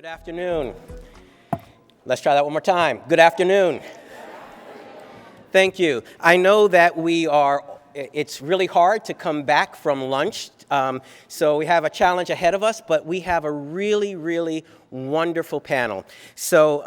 Good afternoon. Let's try that one more time. Good afternoon. Thank you. I know that it's really hard to come back from lunch, so we have a challenge ahead of us, but we have a really, really wonderful panel. So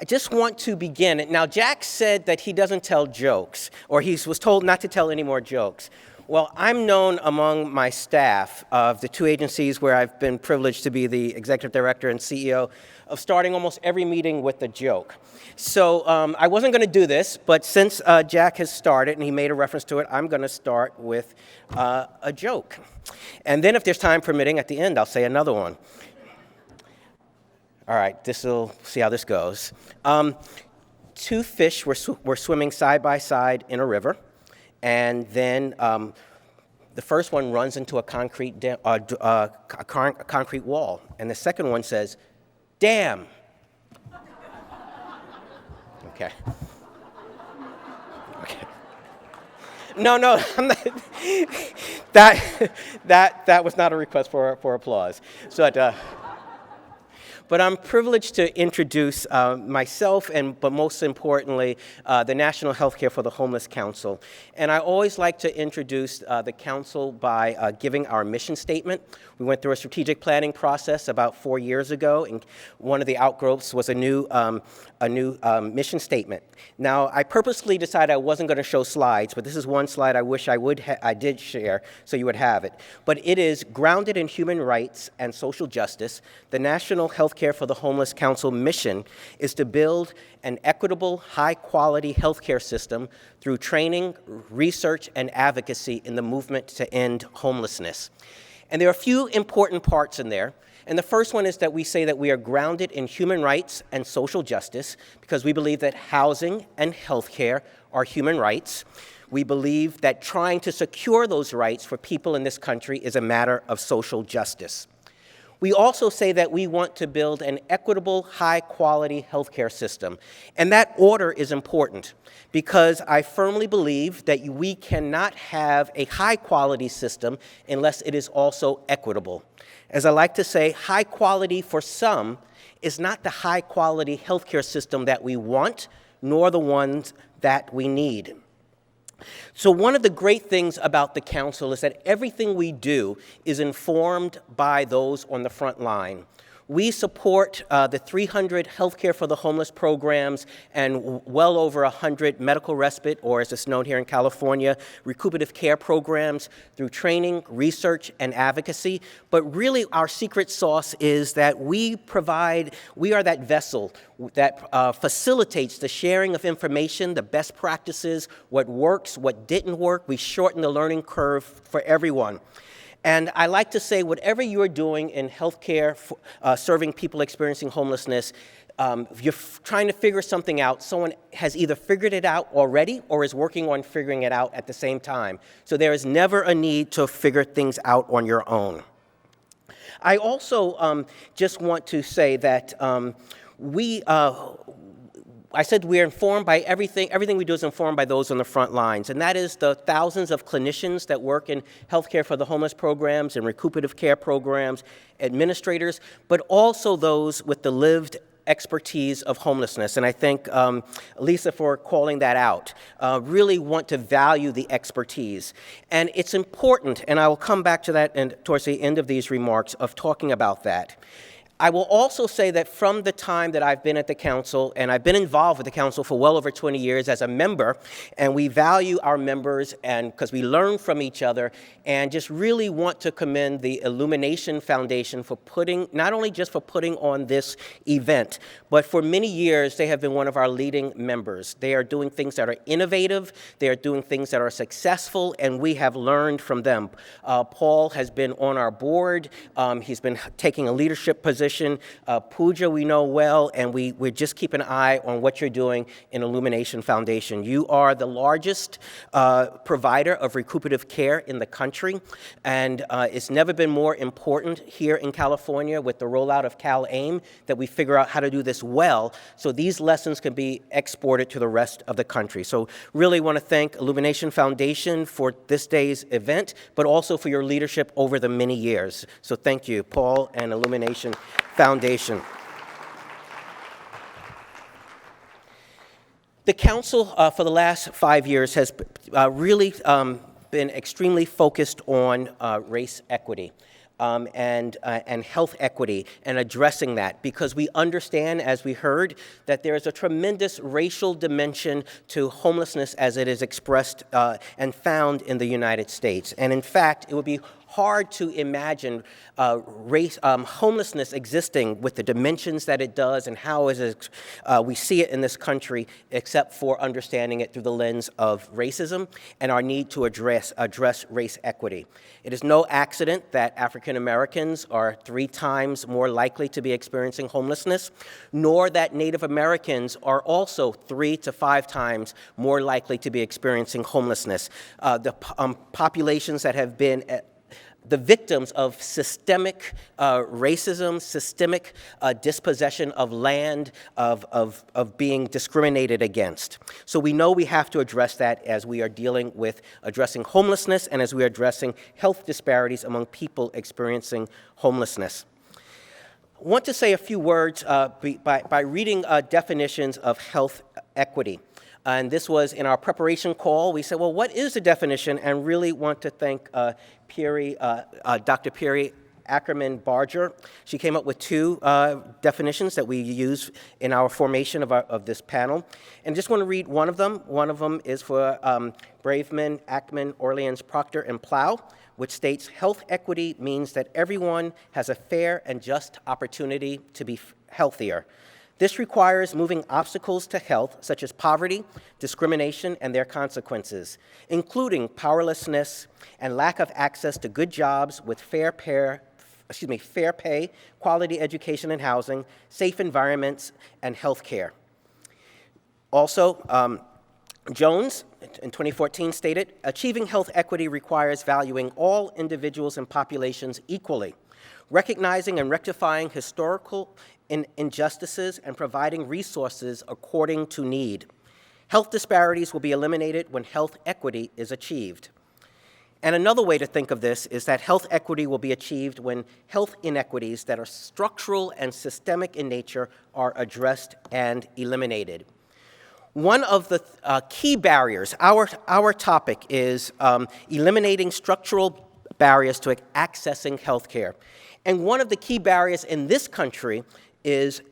I just want to begin. Now, Jack said that he doesn't tell jokes, or he was told not to tell any more jokes. Well, I'm known among my staff of the two agencies where I've been privileged to be the executive director and CEO of starting almost every meeting with a joke. So I wasn't going to do this, but since Jack has started and he made a reference to it, I'm going to start with a joke. And then if there's time permitting, at the end, I'll say another one. All right, see how this goes. Two fish were swimming side by side in a river. And then the first one runs into a concrete wall. And the second one says, "Damn." Okay. No, I'm not. That was not a request for applause. So, but I'm privileged to introduce myself, but most importantly, the National Healthcare for the Homeless Council. And I always like to introduce the council by giving our mission statement. We went through a strategic planning process about 4 years ago, and one of the outgrowths was a new mission statement. Now, I purposely decided I wasn't going to show slides, but this is one slide I wish I did share, so you would have it. But it is grounded in human rights and social justice. The National Healthcare for the Homeless Council mission is to build an equitable, high-quality healthcare system through training, research, and advocacy in the movement to end homelessness. And there are a few important parts in there. And the first one is that we say that we are grounded in human rights and social justice because we believe that housing and healthcare are human rights. We believe that trying to secure those rights for people in this country is a matter of social justice. We also say that we want to build an equitable, high-quality healthcare system. And that order is important because I firmly believe that we cannot have a high-quality system unless it is also equitable. As I like to say, high quality for some is not the high-quality healthcare system that we want, nor the ones that we need. So one of the great things about the council is that everything we do is informed by those on the front line. We support the 300 Healthcare for the Homeless programs and well over 100 medical respite, or as it's known here in California, recuperative care programs through training, research, and advocacy. But really our secret sauce is that we are that vessel that facilitates the sharing of information, the best practices, what works, what didn't work. We shorten the learning curve for everyone. And I like to say, whatever you're doing in healthcare, serving people experiencing homelessness, if you're trying to figure something out, someone has either figured it out already or is working on figuring it out at the same time. So there is never a need to figure things out on your own. I also just want to say that I said we're informed by everything we do is informed by those on the front lines, and that is the thousands of clinicians that work in healthcare for the homeless programs and recuperative care programs, administrators, but also those with the lived expertise of homelessness. And I thank Lisa for calling that out. Really want to value the expertise. And it's important, and I will come back to that towards the end of these remarks of talking about that. I will also say that from the time that I've been at the council, and I've been involved with the council for well over 20 years as a member, and we value our members and because we learn from each other, and just really want to commend the Illumination Foundation for not only just for putting on this event, but for many years they have been one of our leading members. They are doing things that are innovative, they are doing things that are successful, and we have learned from them. Paul has been on our board, he's been taking a leadership position. Pooja we know well, and we just keep an eye on what you're doing in Illumination Foundation. You are the largest provider of recuperative care in the country, and it's never been more important here in California with the rollout of CalAIM that we figure out how to do this well so these lessons can be exported to the rest of the country. So really want to thank Illumination Foundation for this day's event, but also for your leadership over the many years. So thank you, Paul and Illumination Foundation. The Council for the last 5 years has really been extremely focused on race equity. And health equity and addressing that, because we understand, as we heard, that there is a tremendous racial dimension to homelessness as it is expressed and found in the United States. And in fact, it would be hard to imagine homelessness existing with the dimensions that it does and how we see it in this country, except for understanding it through the lens of racism and our need to address race equity. It is no accident that African Americans are 3 times more likely to be experiencing homelessness, nor that Native Americans are also 3 to 5 times more likely to be experiencing homelessness. The populations that have been the victims of systemic racism, systemic dispossession of land, of being discriminated against. So we know we have to address that as we are dealing with addressing homelessness and as we are addressing health disparities among people experiencing homelessness. I want to say a few words by reading definitions of health equity. And this was in our preparation call. We said, well, what is the definition? And really want to thank Dr. Piri Ackerman-Barger. She came up with 2 definitions that we use in our formation of this panel. And just want to read one of them. One of them is for Braveman, Ackman, Orleans, Proctor, and Plow, which states, health equity means that everyone has a fair and just opportunity to be healthier. This requires moving obstacles to health, such as poverty, discrimination, and their consequences, including powerlessness and lack of access to good jobs with fair pay, quality education and housing, safe environments, and health care. Also, Jones, in 2014, stated, achieving health equity requires valuing all individuals and populations equally, recognizing and rectifying historical injustices and providing resources according to need. Health disparities will be eliminated when health equity is achieved. And another way to think of this is that health equity will be achieved when health inequities that are structural and systemic in nature are addressed and eliminated. One of the key barriers, our topic is eliminating structural barriers to accessing health care. And one of the key barriers in this country is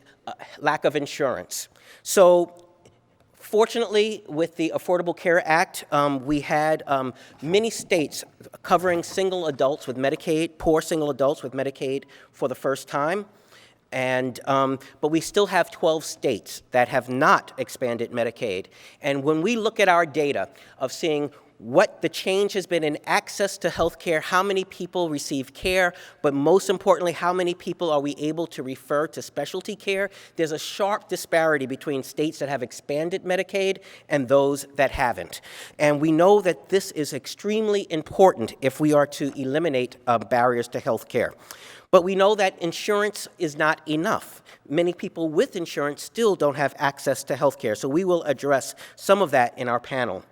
lack of insurance. So fortunately, with the Affordable Care Act, we had many states covering single adults with Medicaid, poor single adults with Medicaid for the first time. But we still have 12 states that have not expanded Medicaid. And when we look at our data of seeing what the change has been in access to health care, how many people receive care, but most importantly, how many people are we able to refer to specialty care, there's a sharp disparity between states that have expanded Medicaid and those that haven't. And we know that this is extremely important if we are to eliminate barriers to health care. But we know that insurance is not enough. Many people with insurance still don't have access to health care, so we will address some of that in our panel.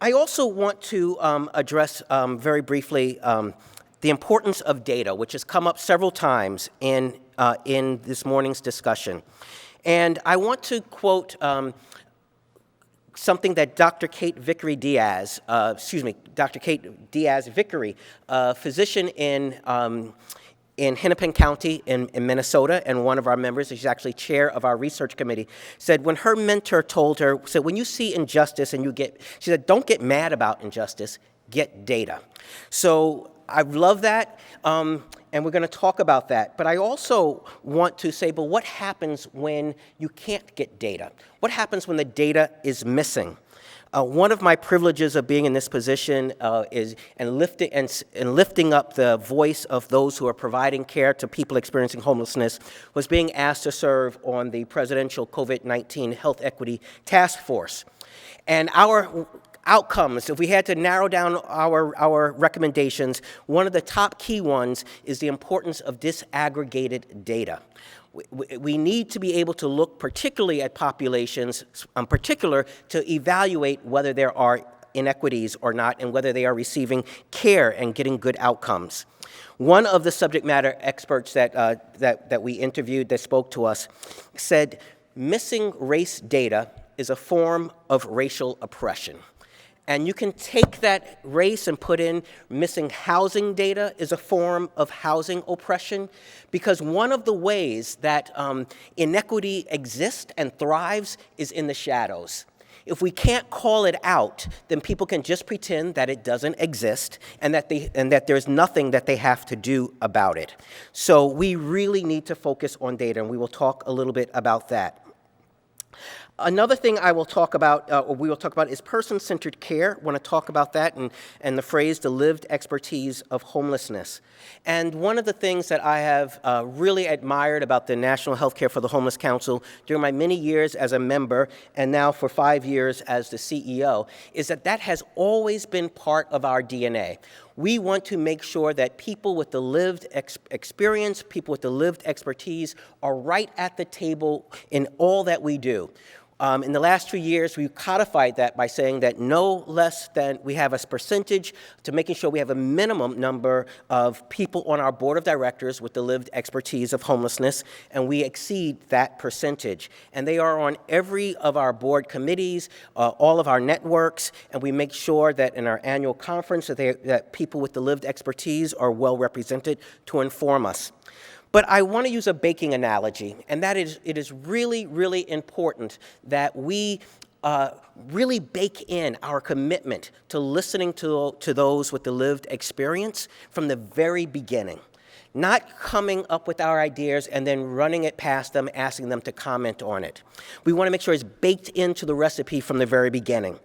I also want to address very briefly the importance of data, which has come up several times in this morning's discussion. And I want to quote something that Dr. Kate Vickery-Diaz, Dr. Kate Diaz-Vickery, a physician in Hennepin County in Minnesota, and one of our members, she's actually chair of our research committee, said when her mentor told her, said when you see injustice and she said, don't get mad about injustice, get data. So I love that, and we're going to talk about that. But I also want to say, but what happens when you can't get data? What happens when the data is missing? One of my privileges of being in this position is lifting up the voice of those who are providing care to people experiencing homelessness was being asked to serve on the Presidential COVID-19 Health Equity Task Force. And our outcomes, if we had to narrow down our recommendations, one of the top key ones is the importance of disaggregated data. We need to be able to look particularly at populations, in particular, to evaluate whether there are inequities or not and whether they are receiving care and getting good outcomes. One of the subject matter experts that we interviewed that spoke to us said missing race data is a form of racial oppression. And you can take that race and put in missing housing data is a form of housing oppression, because one of the ways that inequity exists and thrives is in the shadows. If we can't call it out, then people can just pretend that it doesn't exist and that there's nothing that they have to do about it. So we really need to focus on data, and we will talk a little bit about that. Another thing I will talk about, or we will talk about, is person-centered care. I want to talk about that and the phrase, the lived expertise of homelessness. And one of the things that I have really admired about the National Healthcare for the Homeless Council during my many years as a member, and now for 5 years as the CEO, is that has always been part of our DNA. We want to make sure that people with the lived experience, people with the lived expertise are right at the table in all that we do. In the last 2 years, we've codified that by saying that no less than we have a percentage to making sure we have a minimum number of people on our board of directors with the lived expertise of homelessness, and we exceed that percentage. And they are on every of our board committees, all of our networks, and we make sure that in our annual conference that people with the lived expertise are well represented to inform us. But I want to use a baking analogy, and that is, it is really, really important that we really bake in our commitment to listening to those with the lived experience from the very beginning. Not coming up with our ideas and then running it past them, asking them to comment on it. We want to make sure it's baked into the recipe from the very beginning.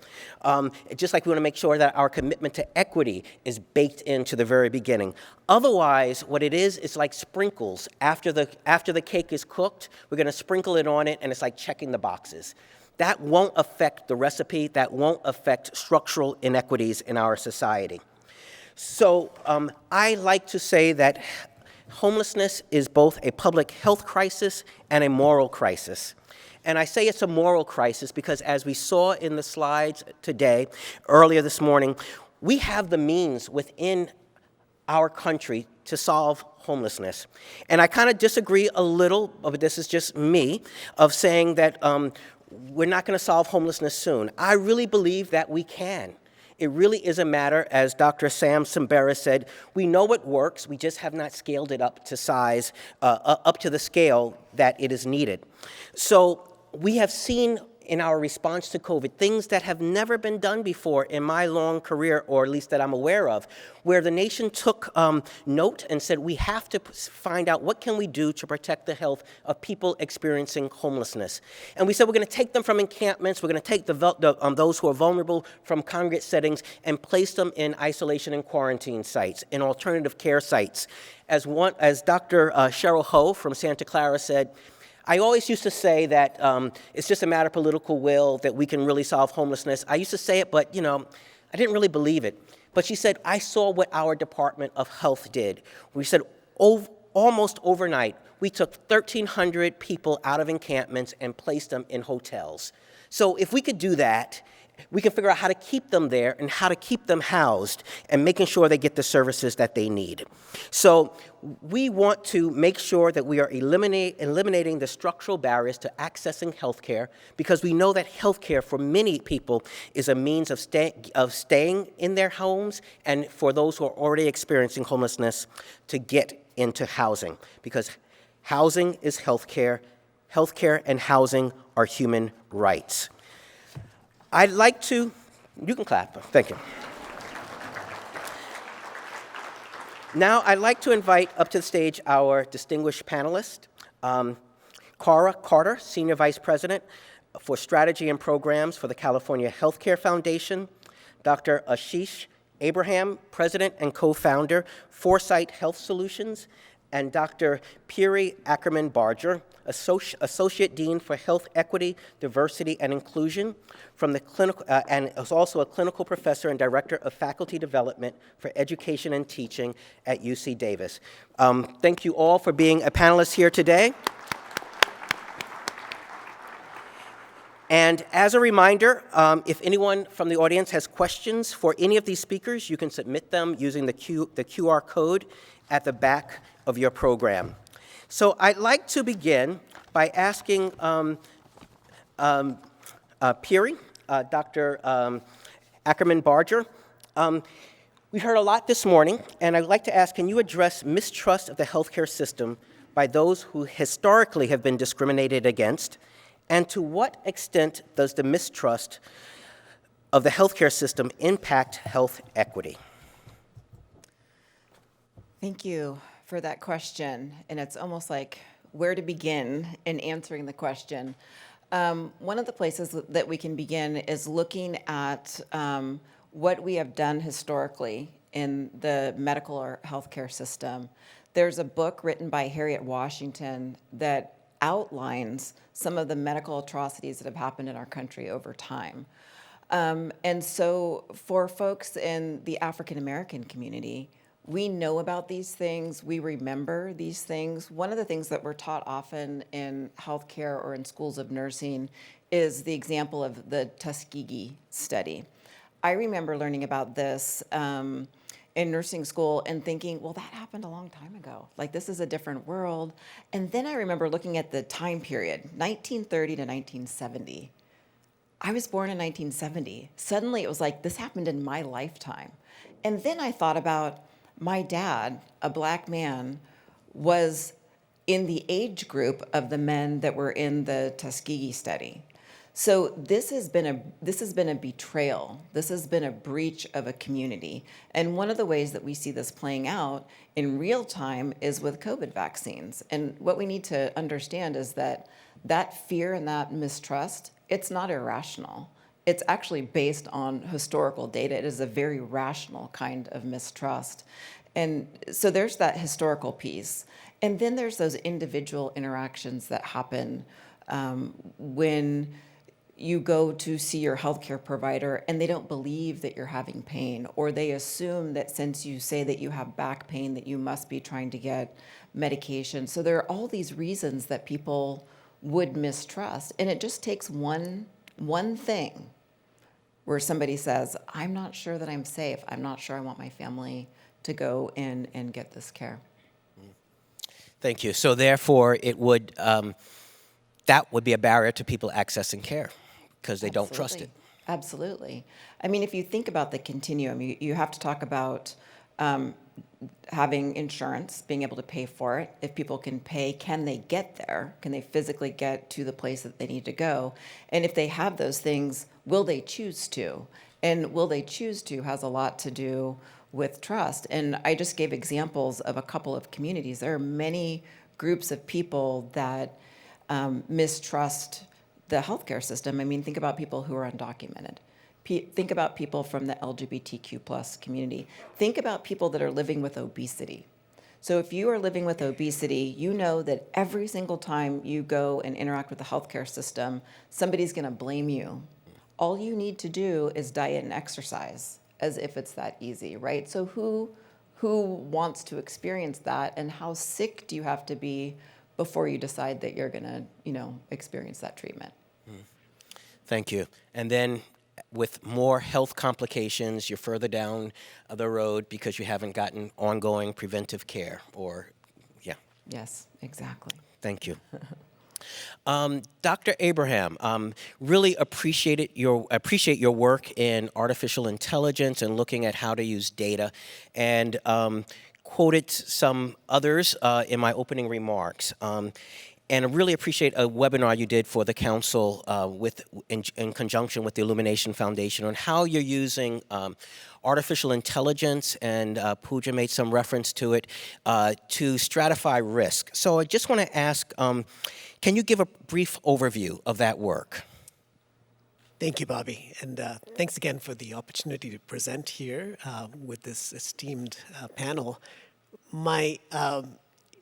Just like we want to make sure that our commitment to equity is baked into the very beginning. Otherwise, what it is, it's like sprinkles. After the cake is cooked, we're going to sprinkle it on it, and it's like checking the boxes. That won't affect the recipe. That won't affect structural inequities in our society. So I like to say that homelessness is both a public health crisis and a moral crisis. And I say it's a moral crisis because, as we saw in the slides today, earlier this morning, we have the means within our country to solve homelessness. And I kind of disagree a little, but this is just me, of saying that we're not going to solve homelessness soon. I really believe that we can. It really is a matter, as Dr. Sam Simbera said, we know it works, we just have not scaled it up to size, up to the scale that it is needed. So we have seen in our response to COVID things that have never been done before in my long career, or at least that I'm aware of, where the nation took note and said, we have to find out what can we do to protect the health of people experiencing homelessness. And we said we're going to take them from encampments, we're going to take those who are vulnerable from congregate settings and place them in isolation and quarantine sites, in alternative care sites. As Dr. Cheryl Ho from Santa Clara said, I always used to say that it's just a matter of political will that we can really solve homelessness. I used to say it, but I didn't really believe it. But she said, I saw what our Department of Health did. We said almost overnight, we took 1,300 people out of encampments and placed them in hotels. So if we could do that, we can figure out how to keep them there and how to keep them housed and making sure they get the services that they need. So we want to make sure that we are eliminating the structural barriers to accessing health care, because we know that health care for many people is a means of staying in their homes, and for those who are already experiencing homelessness to get into housing, because housing is health care. Health care and housing are human rights. I'd like to, you can clap, thank you. Now I'd like to invite up to the stage our distinguished panelist, Cara Carter, Senior Vice President for Strategy and Programs for the California Healthcare Foundation, Dr. Ashish Abraham, President and Co-Founder, Foresight Health Solutions, and Dr. Piri Ackerman-Barger, Associate Dean for Health Equity, Diversity, and Inclusion, from the clinical, and is also a clinical professor and director of faculty development for education and teaching at UC Davis. Thank you all for being a panelist here today. And as a reminder, if anyone from the audience has questions for any of these speakers, you can submit them using the QR code at the back of your program. So I'd like to begin by asking Peary, Dr. Ackerman Barger. We heard a lot this morning, and I'd like to ask, can you address mistrust of the healthcare system by those who historically have been discriminated against, and to what extent does the mistrust of the healthcare system impact health equity? Thank you for that question, and it's almost like where to begin in answering the question. One of the places that we can begin is looking at what we have done historically in the medical or healthcare system. There's a book written by Harriet Washington that outlines some of the medical atrocities that have happened in our country over time. And so for folks in the African American community, we know about these things, we remember these things. One of the things that we're taught often in healthcare or in schools of nursing is the example of the Tuskegee study. I remember learning about this in nursing school and thinking, well, that happened a long time ago. Like, this is a different world. And then I remember looking at the time period, 1930 to 1970. I was born in 1970. Suddenly it was like, this happened in my lifetime. And then I thought about my dad, a Black man, was in the age group of the men that were in the Tuskegee study. So this has been a betrayal. This has been a breach of a community. And one of the ways that we see this playing out in real time is with COVID vaccines. And what we need to understand is that fear and that mistrust, it's not irrational. It's actually based on historical data. It is a very rational kind of mistrust. And so there's that historical piece. And then there's those individual interactions that happen when you go to see your healthcare provider and they don't believe that you're having pain, or they assume that since you say that you have back pain that you must be trying to get medication. So there are all these reasons that people would mistrust, and it just takes one thing where somebody says, I'm not sure that I'm safe, I'm not sure I want my family to go in and get this care. Thank you. So therefore, it would that would be a barrier to people accessing care because they don't trust it. Absolutely. I mean, if you think about the continuum, you have to talk about having insurance, being able to pay for it. If people can pay, can they get there? Can they physically get to the place that they need to go? And if they have those things, will they choose to? And will they choose to has a lot to do with trust. And I just gave examples of a couple of communities. There are many groups of people that mistrust the healthcare system. I mean, think about people who are undocumented. Think about people from the LGBTQ plus community. Think about people that are living with obesity. So if you are living with obesity, you know that every single time you go and interact with the healthcare system, somebody's gonna blame you. All you need to do is diet and exercise, as if it's that easy, right? So who wants to experience that, and how sick do you have to be before you decide that you're gonna, experience that treatment? Thank you. And then with more health complications, you're further down the road because you haven't gotten ongoing preventive care yeah. Yes, exactly. Thank you. Dr. Abraham, really appreciate your work in artificial intelligence and looking at how to use data, and quoted some others in my opening remarks. And I really appreciate a webinar you did for the council in conjunction with the Illumination Foundation on how you're using artificial intelligence, and Pooja made some reference to it, to stratify risk. So I just want to ask, can you give a brief overview of that work? Thank you, Bobby, and thanks again for the opportunity to present here with this esteemed panel. My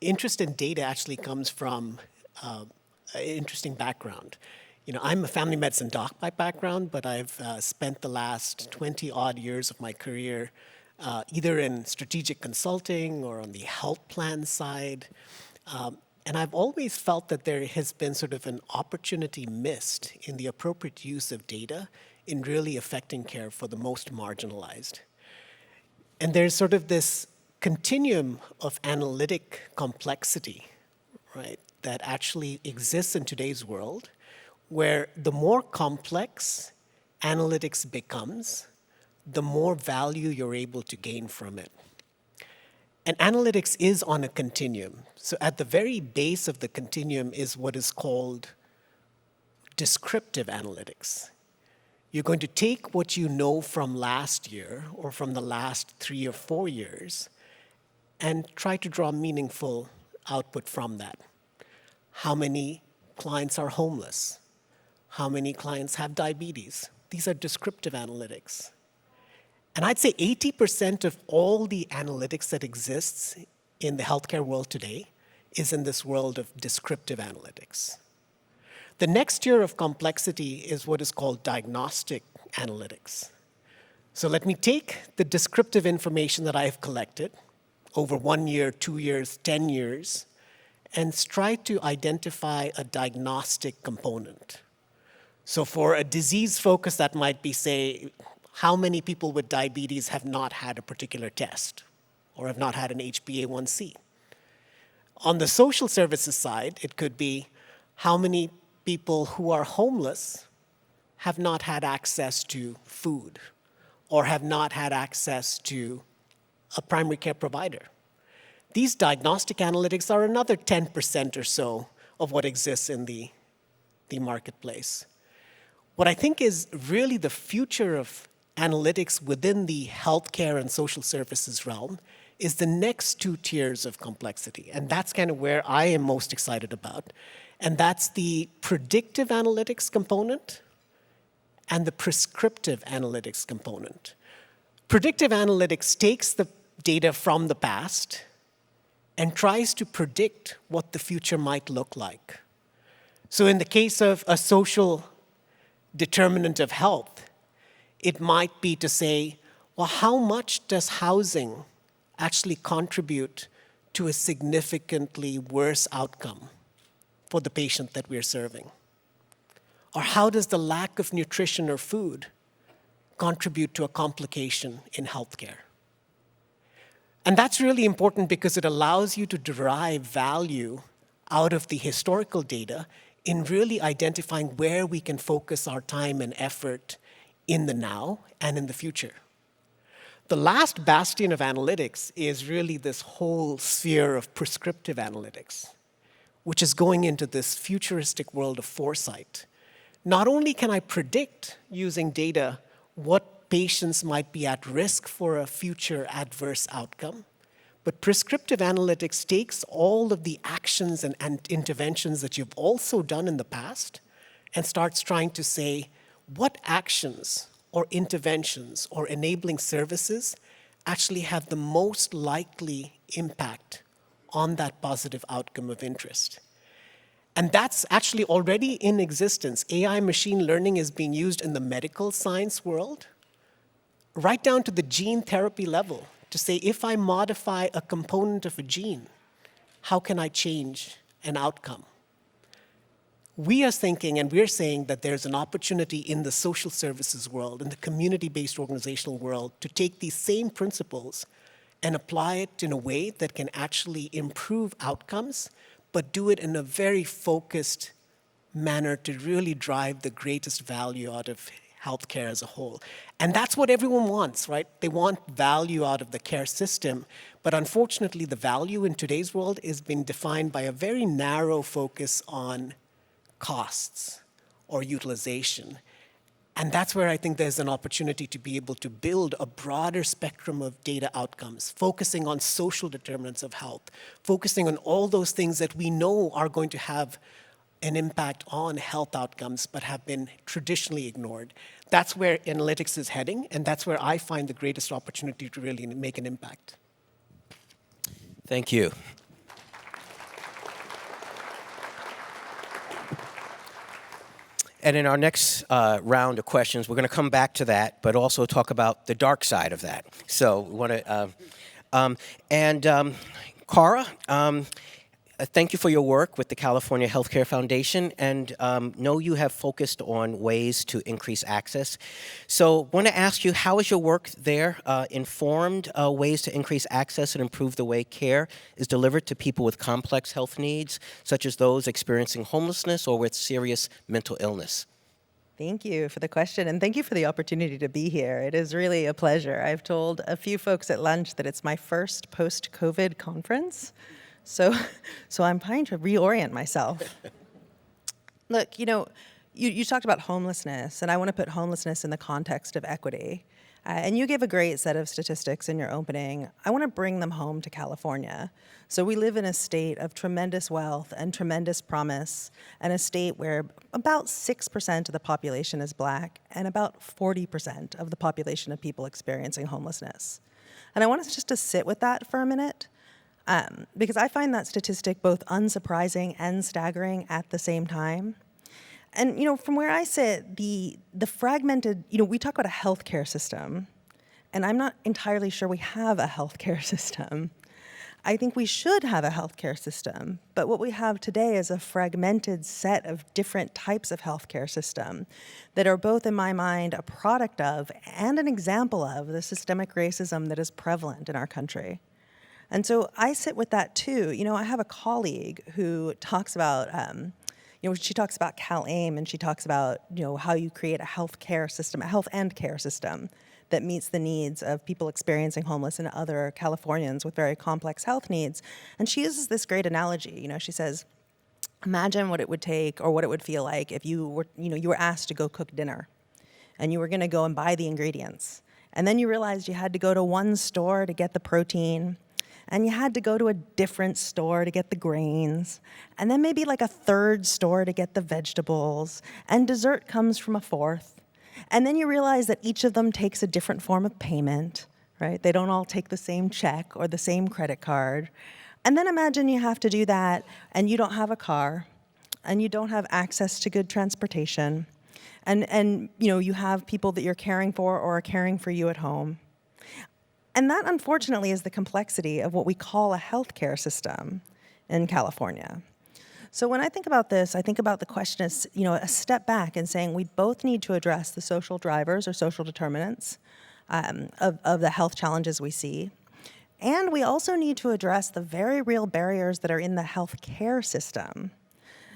interest in data actually comes from an interesting background. I'm a family medicine doc by background, but I've spent the last 20-odd years of my career either in strategic consulting or on the health plan side. And I've always felt that there has been sort of an opportunity missed in the appropriate use of data in really affecting care for the most marginalized. And there's sort of this continuum of analytic complexity, right, that actually exists in today's world, where the more complex analytics becomes, the more value you're able to gain from it. And analytics is on a continuum. So at the very base of the continuum is what is called descriptive analytics. You're going to take what you know from last year or from the last 3 or 4 years and try to draw meaningful output from that. How many clients are homeless? How many clients have diabetes? These are descriptive analytics. And I'd say 80% of all the analytics that exists in the healthcare world today is in this world of descriptive analytics. The next tier of complexity is what is called diagnostic analytics. So let me take the descriptive information that I've collected over 1 year, 2 years, 10 years, and try to identify a diagnostic component. So for a disease focus, that might be, say, how many people with diabetes have not had a particular test or have not had an HbA1c. On the social services side, it could be how many people who are homeless have not had access to food or have not had access to a primary care provider. These diagnostic analytics are another 10% or so of what exists in the marketplace. What I think is really the future of analytics within the healthcare and social services realm is the next 2 tiers of complexity. And that's kind of where I am most excited about. And that's the predictive analytics component and the prescriptive analytics component. Predictive analytics takes the data from the past and tries to predict what the future might look like. So in the case of a social determinant of health, it might be to say, well, how much does housing actually contribute to a significantly worse outcome for the patient that we're serving? Or how does the lack of nutrition or food contribute to a complication in healthcare? And that's really important because it allows you to derive value out of the historical data in really identifying where we can focus our time and effort in the now and in the future. The last bastion of analytics is really this whole sphere of prescriptive analytics, which is going into this futuristic world of foresight. Not only can I predict using data what patients might be at risk for a future adverse outcome, but prescriptive analytics takes all of the actions and interventions that you've also done in the past and starts trying to say, what actions or interventions or enabling services actually have the most likely impact on that positive outcome of interest? And that's actually already in existence. AI machine learning is being used in the medical science world, right down to the gene therapy level, to say, if I modify a component of a gene, how can I change an outcome? We are thinking, and we're saying that there's an opportunity in the social services world, in the community-based organizational world, to take these same principles and apply it in a way that can actually improve outcomes, but do it in a very focused manner to really drive the greatest value out of healthcare as a whole. And that's what everyone wants, right? They want value out of the care system. But unfortunately, the value in today's world is being defined by a very narrow focus on costs or utilization. And that's where I think there's an opportunity to be able to build a broader spectrum of data outcomes, focusing on social determinants of health, focusing on all those things that we know are going to have an impact on health outcomes but have been traditionally ignored. That's where analytics is heading, and that's where I find the greatest opportunity to really make an impact. Thank you. And in our next round of questions, we're going to come back to that, but also talk about the dark side of that. So we want to, Cara, Thank you for your work with the California Healthcare Foundation, and know you have focused on ways to increase access. So I want to ask you, how has your work there informed ways to increase access and improve the way care is delivered to people with complex health needs, such as those experiencing homelessness or with serious mental illness? Thank you for the question, and thank you for the opportunity to be here. It is really a pleasure. I've told a few folks at lunch that it's my first post-COVID conference, so I'm trying to reorient myself. Look, you talked about homelessness, and I want to put homelessness in the context of equity. And you gave a great set of statistics in your opening. I want to bring them home to California. So we live in a state of tremendous wealth and tremendous promise, and a state where about 6% of the population is Black and about 40% of the population of people experiencing homelessness. And I want us just to sit with that for a minute, because I find that statistic both unsurprising and staggering at the same time. And, from where I sit, the fragmented, we talk about a healthcare system, and I'm not entirely sure we have a healthcare system. I think we should have a healthcare system, but what we have today is a fragmented set of different types of healthcare system that are both, in my mind, a product of and an example of the systemic racism that is prevalent in our country. And so I sit with that too. I have a colleague who talks about, she talks about CalAIM, and she talks about, how you create a health and care system that meets the needs of people experiencing homeless and other Californians with very complex health needs. And she uses this great analogy. She says, imagine what it would take or what it would feel like if you were asked to go cook dinner, and you were going to go and buy the ingredients. And then you realized you had to go to one store to get the protein, and you had to go to a different store to get the grains, and then maybe like a third store to get the vegetables, and dessert comes from a fourth. And then you realize that each of them takes a different form of payment, right? They don't all take the same check or the same credit card. And then imagine you have to do that, and you don't have a car, and you don't have access to good transportation, and you have people that you're caring for or are caring for you at home. And that, unfortunately, is the complexity of what we call a healthcare system in California. So when I think about this, I think about the question as, a step back and saying we both need to address the social drivers or social determinants of the health challenges we see. And we also need to address the very real barriers that are in the healthcare system.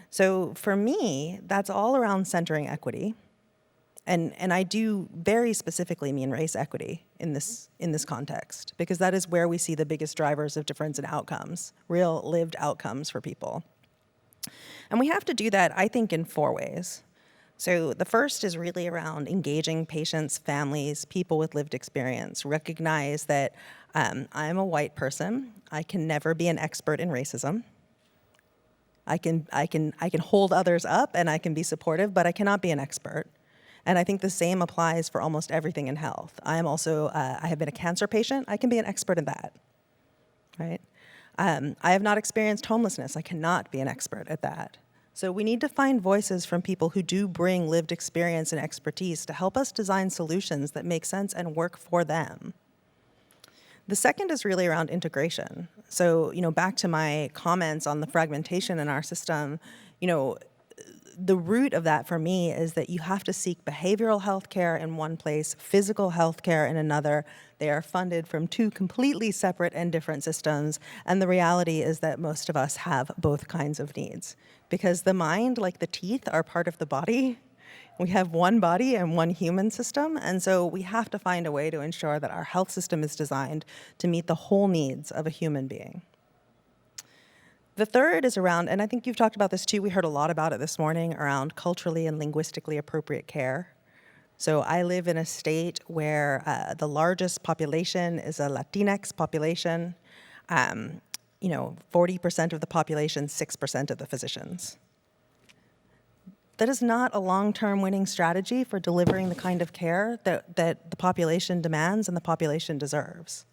So for me, that's all around centering equity. And I do very specifically mean race equity in this context, because that is where we see the biggest drivers of difference in outcomes, real lived outcomes for people. And we have to do that, I think, in 4 ways. So the first is really around engaging patients, families, people with lived experience. Recognize that I'm a white person. I can never be an expert in racism. I can hold others up and I can be supportive, but I cannot be an expert. And I think the same applies for almost everything in health. I am also, I have been a cancer patient. I can be an expert in that, right? I have not experienced homelessness. I cannot be an expert at that. So we need to find voices from people who do bring lived experience and expertise to help us design solutions that make sense and work for them. The second is really around integration. So, back to my comments on the fragmentation in our system, the root of that for me is that you have to seek behavioral health care in one place, physical health care in another. They are funded from 2 completely separate and different systems. And the reality is that most of us have both kinds of needs, because the mind, like the teeth, are part of the body. We have one body and one human system. And so we have to find a way to ensure that our health system is designed to meet the whole needs of a human being. The third is around, and I think you've talked about this too, we heard a lot about it this morning, around culturally and linguistically appropriate care. So I live in a state where the largest population is a Latinx population. 40% of the population, 6% of the physicians. That is not a long-term winning strategy for delivering the kind of care that the population demands and the population deserves.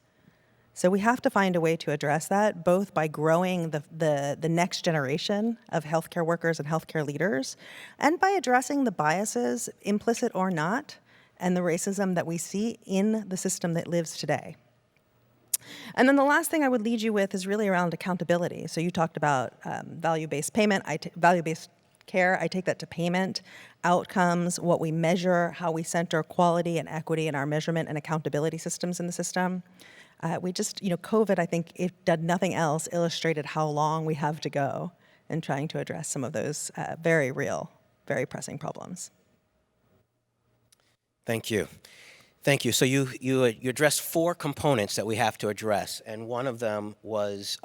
So we have to find a way to address that, both by growing the next generation of healthcare workers and healthcare leaders, and by addressing the biases, implicit or not, and the racism that we see in the system that lives today. And then the last thing I would lead you with is really around accountability. So you talked about value-based payment, value-based care. I take that to payment, outcomes, what we measure, how we center quality and equity in our measurement and accountability systems in the system. We just, COVID, I think, if did nothing else, illustrated how long we have to go in trying to address some of those very real, very pressing problems. Thank you. Thank you. So you addressed 4 components that we have to address, and one of them was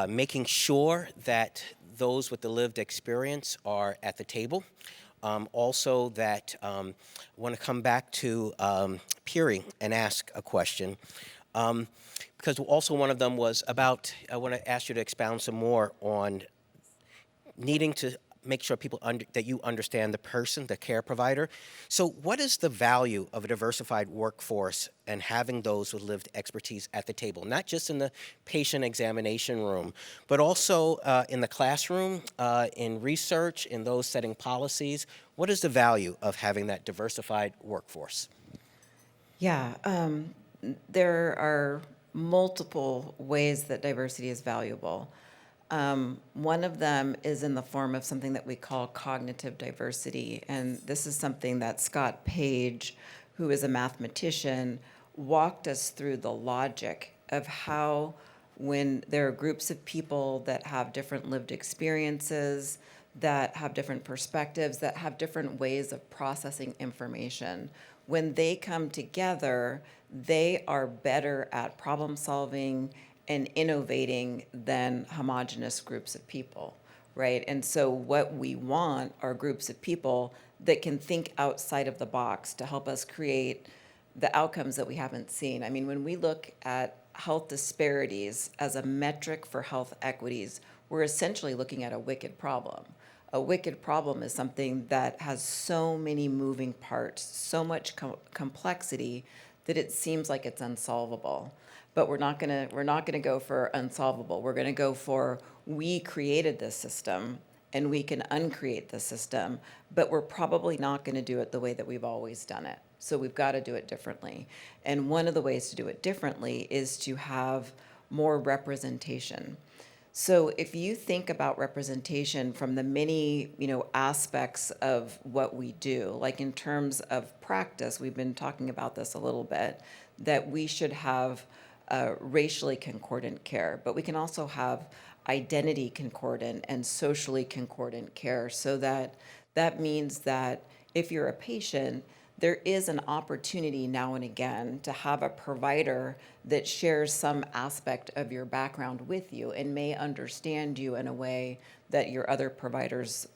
making sure that those with the lived experience are at the table. Also that I want to come back to Piri and ask a question. Because also one of them was about, I want to ask you to expound some more on needing to make sure people that you understand the person, the care provider. So what is the value of a diversified workforce and having those with lived expertise at the table, not just in the patient examination room, but also in the classroom, in research, in those setting policies? What is the value of having that diversified workforce? Yeah, there are multiple ways that diversity is valuable. One of them is in the form of something that we call cognitive diversity. And this is something that Scott Page, who is a mathematician, walked us through the logic of how, when there are groups of people that have different lived experiences, that have different perspectives, that have different ways of processing information, when they come together, they are better at problem solving and innovating than homogenous groups of people, right? And so what we want are groups of people that can think outside of the box to help us create the outcomes that we haven't seen. I mean, when we look at health disparities as a metric for health equities, we're essentially looking at a wicked problem. A wicked problem is something that has so many moving parts, so much complexity that it seems like it's unsolvable. But we're not gonna go for unsolvable. We're gonna go for, we created this system and we can uncreate the system, but we're probably not gonna do it the way that we've always done it. So we've got to do it differently. And one of the ways to do it differently is to have more representation. So if you think about representation from the many, aspects of what we do, like in terms of practice, we've been talking about this a little bit, that we should have racially concordant care, but we can also have identity concordant and socially concordant care. So that means that if you're a patient, there is an opportunity now and again to have a provider that shares some aspect of your background with you and may understand you in a way that your other providers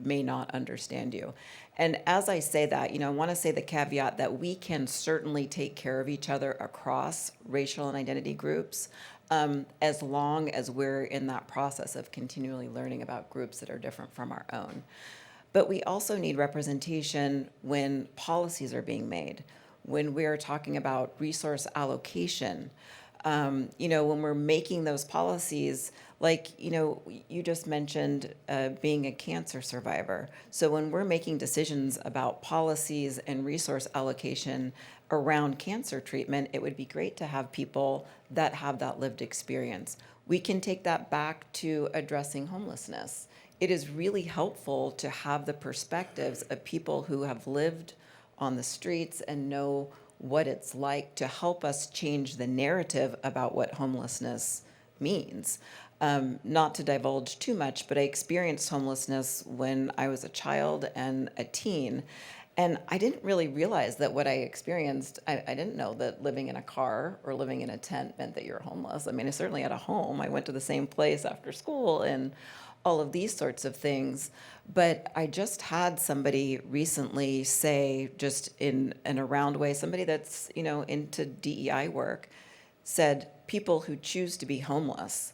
may not understand you. And as I say that, I want to say the caveat that we can certainly take care of each other across racial and identity groups, as long as we're in that process of continually learning about groups that are different from our own. But we also need representation when policies are being made, when we're talking about resource allocation. When we're making those policies, like, you just mentioned being a cancer survivor. So when we're making decisions about policies and resource allocation around cancer treatment, it would be great to have people that have that lived experience. We can take that back to addressing homelessness. It is really helpful to have the perspectives of people who have lived on the streets and know what it's like to help us change the narrative about what homelessness means. Not to divulge too much, but I experienced homelessness when I was a child and a teen. And I didn't really realize that what I experienced, I didn't know that living in a car or living in a tent meant that you're homeless. I mean, I certainly had a home. I went to the same place after school and all of these sorts of things. But I just had somebody recently say, just in a round way, somebody that's, into DEI work, said people who choose to be homeless.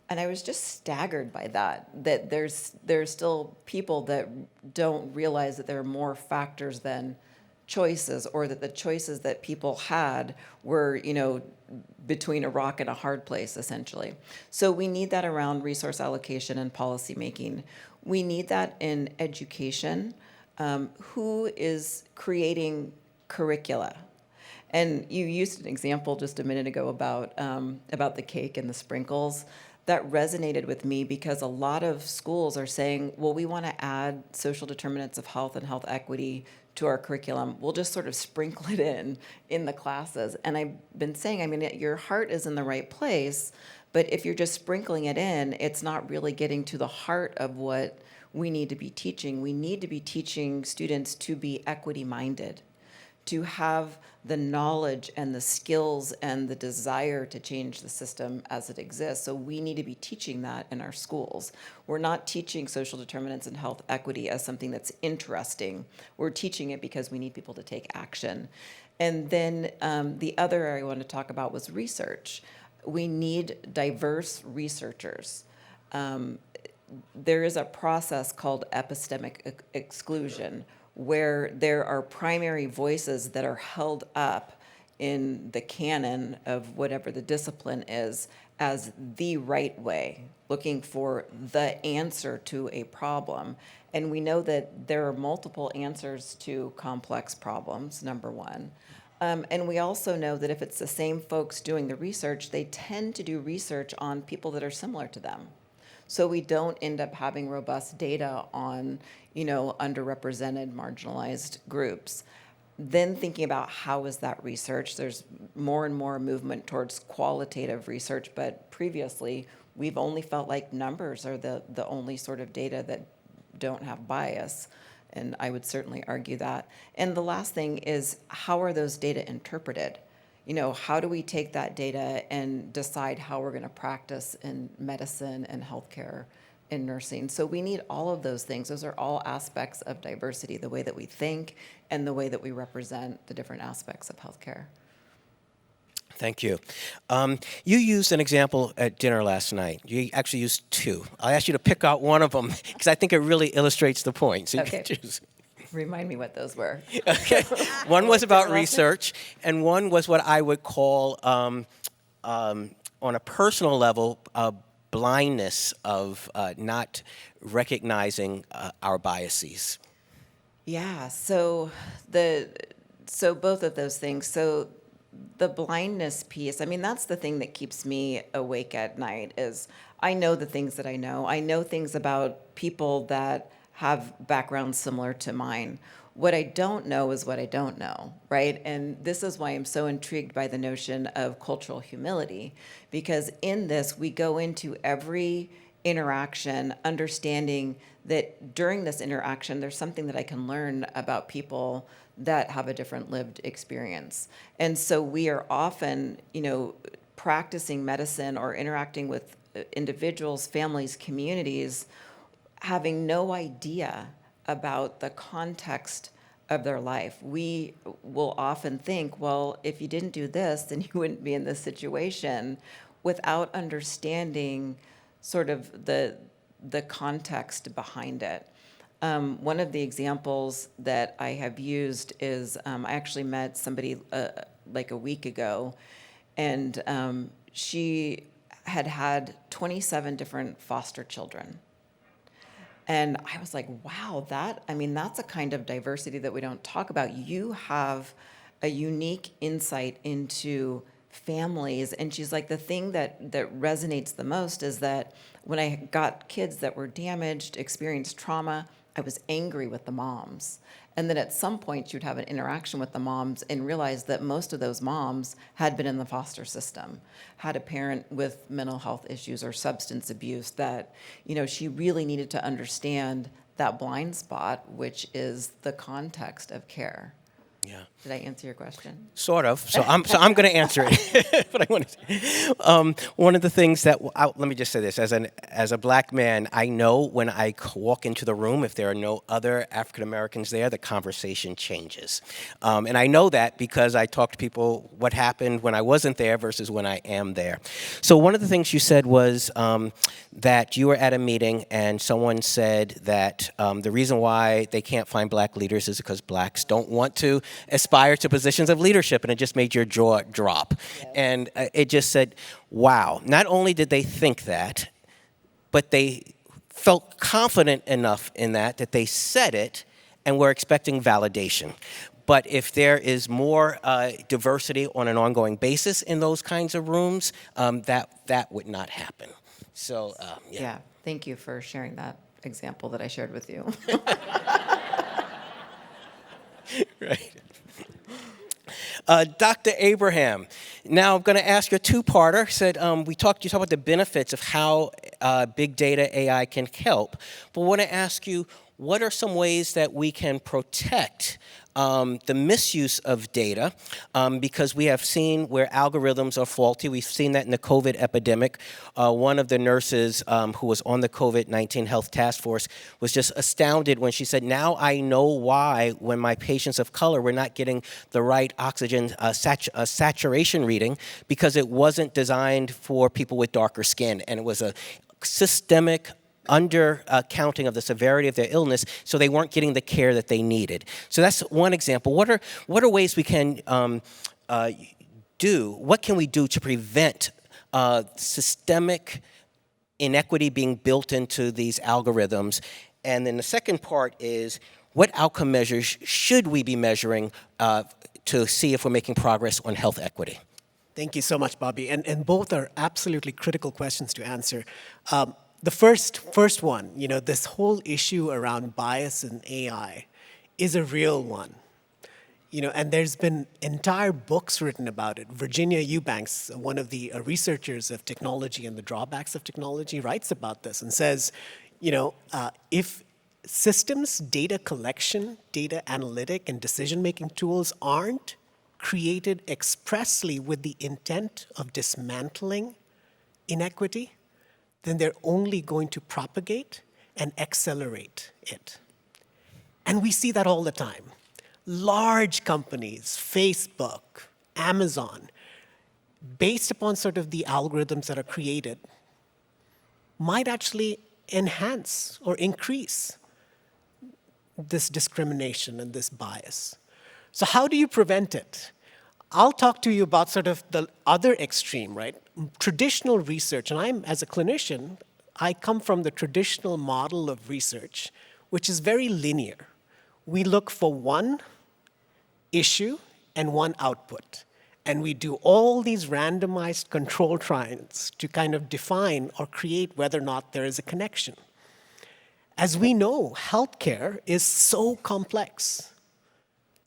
And I was just staggered by that there's still people that don't realize that there are more factors than choices, or that the choices that people had were, between a rock and a hard place, essentially. So we need that around resource allocation and policy making. We need that in education. Who is creating curricula? And you used an example just a minute ago about the cake and the sprinkles. That resonated with me because a lot of schools are saying, well, we want to add social determinants of health and health equity to our curriculum. We'll just sort of sprinkle it in the classes. And I've been saying, I mean, your heart is in the right place, but if you're just sprinkling it in, it's not really getting to the heart of what we need to be teaching. We need to be teaching students to be equity-minded, to have the knowledge and the skills and the desire to change the system as it exists. So we need to be teaching that in our schools. We're not teaching social determinants and health equity as something that's interesting. We're teaching it because we need people to take action. And then the other area I wanted to talk about was research. We need diverse researchers. There is a process called epistemic exclusion, where there are primary voices that are held up in the canon of whatever the discipline is as the right way, looking for the answer to a problem. And we know that there are multiple answers to complex problems, number one. And we also know that if it's the same folks doing the research, they tend to do research on people that are similar to them. So we don't end up having robust data on, underrepresented, marginalized groups. Then thinking about how is that research, there's more and more movement towards qualitative research, but previously we've only felt like numbers are the only sort of data that don't have bias. And I would certainly argue that. And the last thing is, how are those data interpreted? How do we take that data and decide how we're going to practice in medicine and healthcare and nursing? So we need all of those things. Those are all aspects of diversity, the way that we think and the way that we represent the different aspects of healthcare. Thank you. You used an example at dinner last night. You actually used two. I asked you to pick out one of them because I think it really illustrates the point. So you Okay. can choose. Remind me what those were. Okay. One was about research, and one was what I would call, on a personal level, blindness of not recognizing our biases. Yeah, so both of those things. So the blindness piece, I mean, that's the thing that keeps me awake at night is I know the things that I know. I know things about people that have backgrounds similar to mine. What I don't know is what I don't know, right? And this is why I'm so intrigued by the notion of cultural humility, because in this, we go into every interaction understanding that during this interaction, there's something that I can learn about people that have a different lived experience. And so we are often, practicing medicine or interacting with individuals, families, communities, having no idea about the context of their life. We will often think, well, if you didn't do this, then you wouldn't be in this situation, without understanding sort of the context behind it. One of the examples that I have used is I actually met somebody like a week ago, and she had 27 different foster children. And I was like, wow, that's a kind of diversity that we don't talk about. You have a unique insight into families. And she's like, the thing that resonates the most is that when I got kids that were damaged, experienced trauma, I was angry with the moms. And then at some point you'd have an interaction with the moms and realize that most of those moms had been in the foster system, had a parent with mental health issues or substance abuse that, she really needed to understand that blind spot, which is the context of care. Yeah. Did I answer your question? Sort of. So I'm going to answer it. But I want to. One of the things that let me just say this: as a black man, I know when I walk into the room, if there are no other African Americans there, the conversation changes, and I know that because I talk to people what happened when I wasn't there versus when I am there. So one of the things you said was that you were at a meeting and someone said that the reason why they can't find black leaders is because blacks don't want to aspire to positions of leadership, and it just made your jaw drop. Yes. And it just said, wow, not only did they think that, but they felt confident enough in that they said it and were expecting validation. But if there is more diversity on an ongoing basis in those kinds of rooms, that would not happen. So, Yeah, thank you for sharing that example that I shared with you. Right. Dr. Abraham, now I'm going to ask you a two-parter. Said you talked about the benefits of how big data AI can help, but I want to ask you, what are some ways that we can protect the misuse of data, because we have seen where algorithms are faulty. We've seen that in the COVID epidemic. One of the nurses who was on the COVID-19 Health Task Force was just astounded when she said, now I know why when my patients of color were not getting the right oxygen saturation reading, because it wasn't designed for people with darker skin, and it was a systemic undercounting of the severity of their illness, so they weren't getting the care that they needed. So that's one example. What are ways we can what can we do to prevent systemic inequity being built into these algorithms? And then the second part is, what outcome measures should we be measuring to see if we're making progress on health equity? Thank you so much, Bobby. And both are absolutely critical questions to answer. The first one, this whole issue around bias in AI is a real one. And there's been entire books written about it. Virginia Eubanks, one of the researchers of technology and the drawbacks of technology, writes about this and says, if systems, data collection, data analytic, and decision-making tools aren't created expressly with the intent of dismantling inequity, then they're only going to propagate and accelerate it. And we see that all the time. Large companies, Facebook, Amazon, based upon sort of the algorithms that are created, might actually enhance or increase this discrimination and this bias. So how do you prevent it? I'll talk to you about sort of the other extreme, right? Traditional research, and as a clinician, I come from the traditional model of research, which is very linear. We look for one issue and one output, and we do all these randomized control trials to kind of define or create whether or not there is a connection. As we know, healthcare is so complex.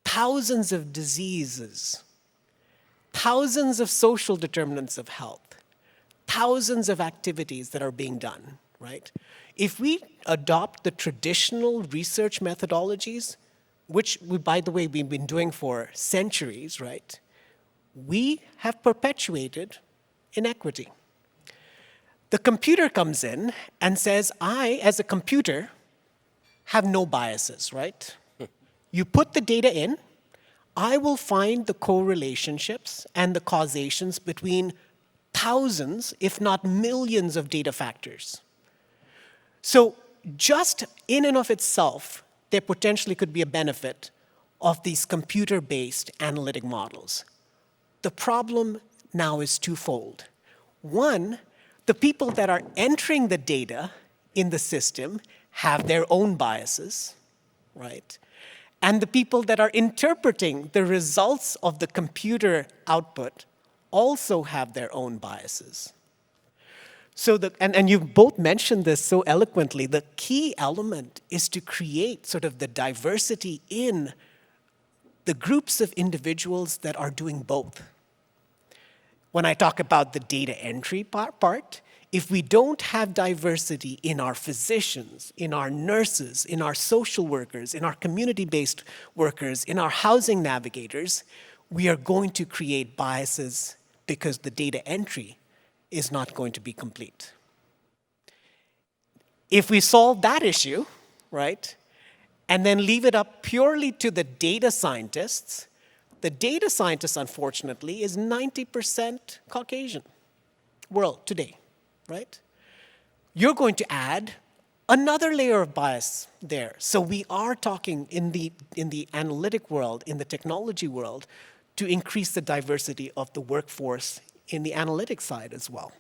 Thousands of diseases, thousands of social determinants of health, thousands of activities that are being done, right? If we adopt the traditional research methodologies, which, by the way, we've been doing for centuries, right? We have perpetuated inequity. The computer comes in and says, I, as a computer, have no biases, right? You put the data in, I will find the correlationships and the causations between thousands, if not millions, of data factors. So just in and of itself, there potentially could be a benefit of these computer-based analytic models. The problem now is twofold. One, the people that are entering the data in the system have their own biases, right? And the people that are interpreting the results of the computer output also have their own biases. So and you've both mentioned this so eloquently, the key element is to create sort of the diversity in the groups of individuals that are doing both. When I talk about the data entry part, if we don't have diversity in our physicians, in our nurses, in our social workers, in our community-based workers, in our housing navigators, we are going to create biases because the data entry is not going to be complete. If we solve that issue, right, and then leave it up purely to the data scientists, the data scientist, unfortunately, is 90% Caucasian world today, right? You're going to add another layer of bias there. So we are talking in the analytic world, in the technology world, to increase the diversity of the workforce in the analytic side as well.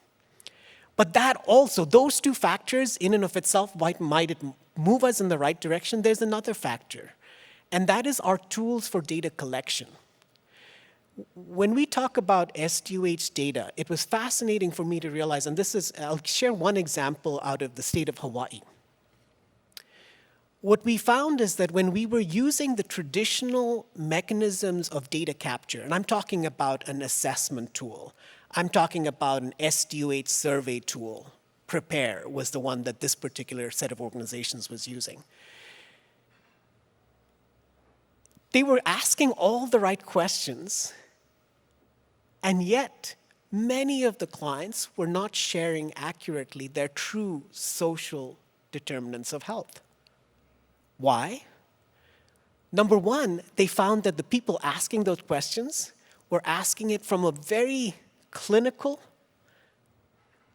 But that also, those two factors in and of itself, might it move us in the right direction? There's another factor, and that is our tools for data collection. When we talk about SDOH data, it was fascinating for me to realize, and I'll share one example out of the state of Hawaii. What we found is that when we were using the traditional mechanisms of data capture, and I'm talking about an assessment tool, I'm talking about an SDOH survey tool, Prepare was the one that this particular set of organizations was using. They were asking all the right questions, and yet many of the clients were not sharing accurately their true social determinants of health. Why? Number one, they found that the people asking those questions were asking it from a very clinical,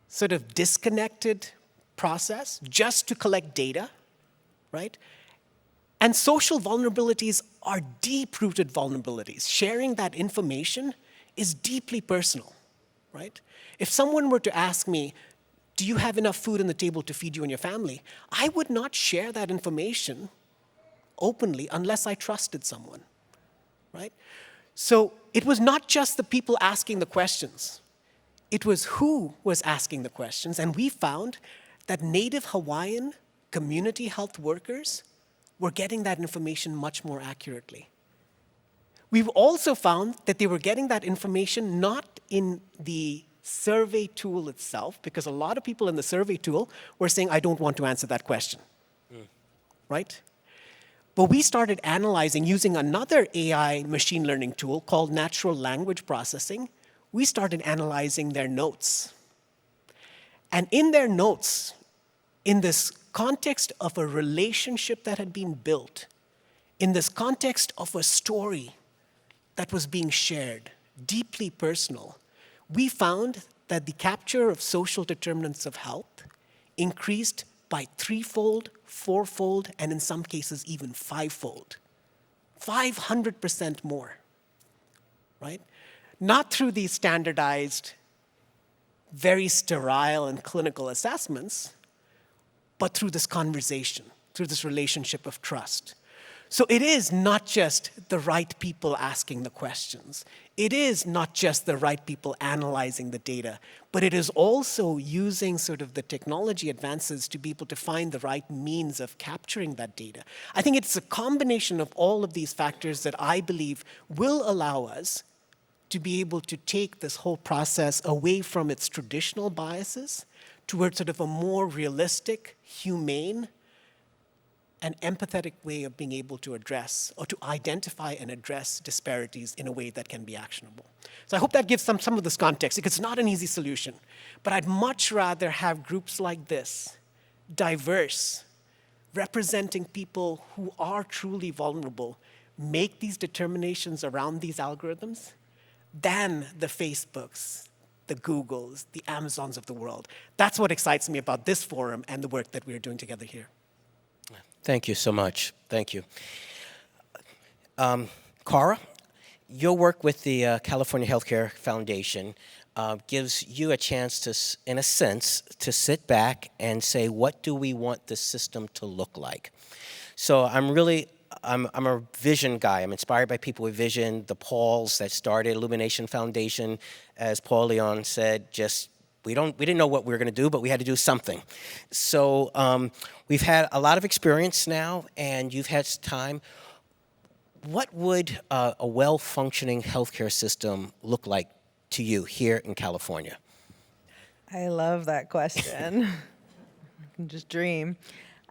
sort of disconnected process just to collect data, right? And social vulnerabilities are deep-rooted vulnerabilities. Sharing that information is deeply personal, right? If someone were to ask me, do you have enough food on the table to feed you and your family? I would not share that information openly unless I trusted someone, right? So it was not just the people asking the questions. It was who was asking the questions, and we found that Native Hawaiian community health workers were getting that information much more accurately. We've also found that they were getting that information not in the survey tool itself, because a lot of people in the survey tool were saying, I don't want to answer that question, right? But we started analyzing using another AI machine learning tool called natural language processing. We started analyzing their notes. And in their notes, in this context of a relationship that had been built, in this context of a story that was being shared, deeply personal, we found that the capture of social determinants of health increased by 3-fold, 4-fold, and in some cases even 5-fold. 500% more, right? Not through these standardized, very sterile and clinical assessments, but through this conversation, through this relationship of trust. So it is not just the right people asking the questions. It is not just the right people analyzing the data, but it is also using sort of the technology advances to be able to find the right means of capturing that data. I think it's a combination of all of these factors that I believe will allow us to be able to take this whole process away from its traditional biases towards sort of a more realistic, humane, an empathetic way of being able to address or to identify and address disparities in a way that can be actionable. So I hope that gives some of this context, because it's not an easy solution. But I'd much rather have groups like this, diverse, representing people who are truly vulnerable, make these determinations around these algorithms than the Facebooks, the Googles, the Amazons of the world. That's what excites me about this forum and the work that we're doing together here. Thank you so much. Thank you. Cara, your work with the California Healthcare Foundation gives you a chance to, in a sense, to sit back and say, what do we want the system to look like? So I'm a vision guy. I'm inspired by people with vision. The Pauls that started Illumination Foundation, as Paul Leon said, we didn't know what we were going to do, but we had to do something. So we've had a lot of experience now, and you've had time. What would a well-functioning healthcare system look like to you here in California? I love that question. I can just dream.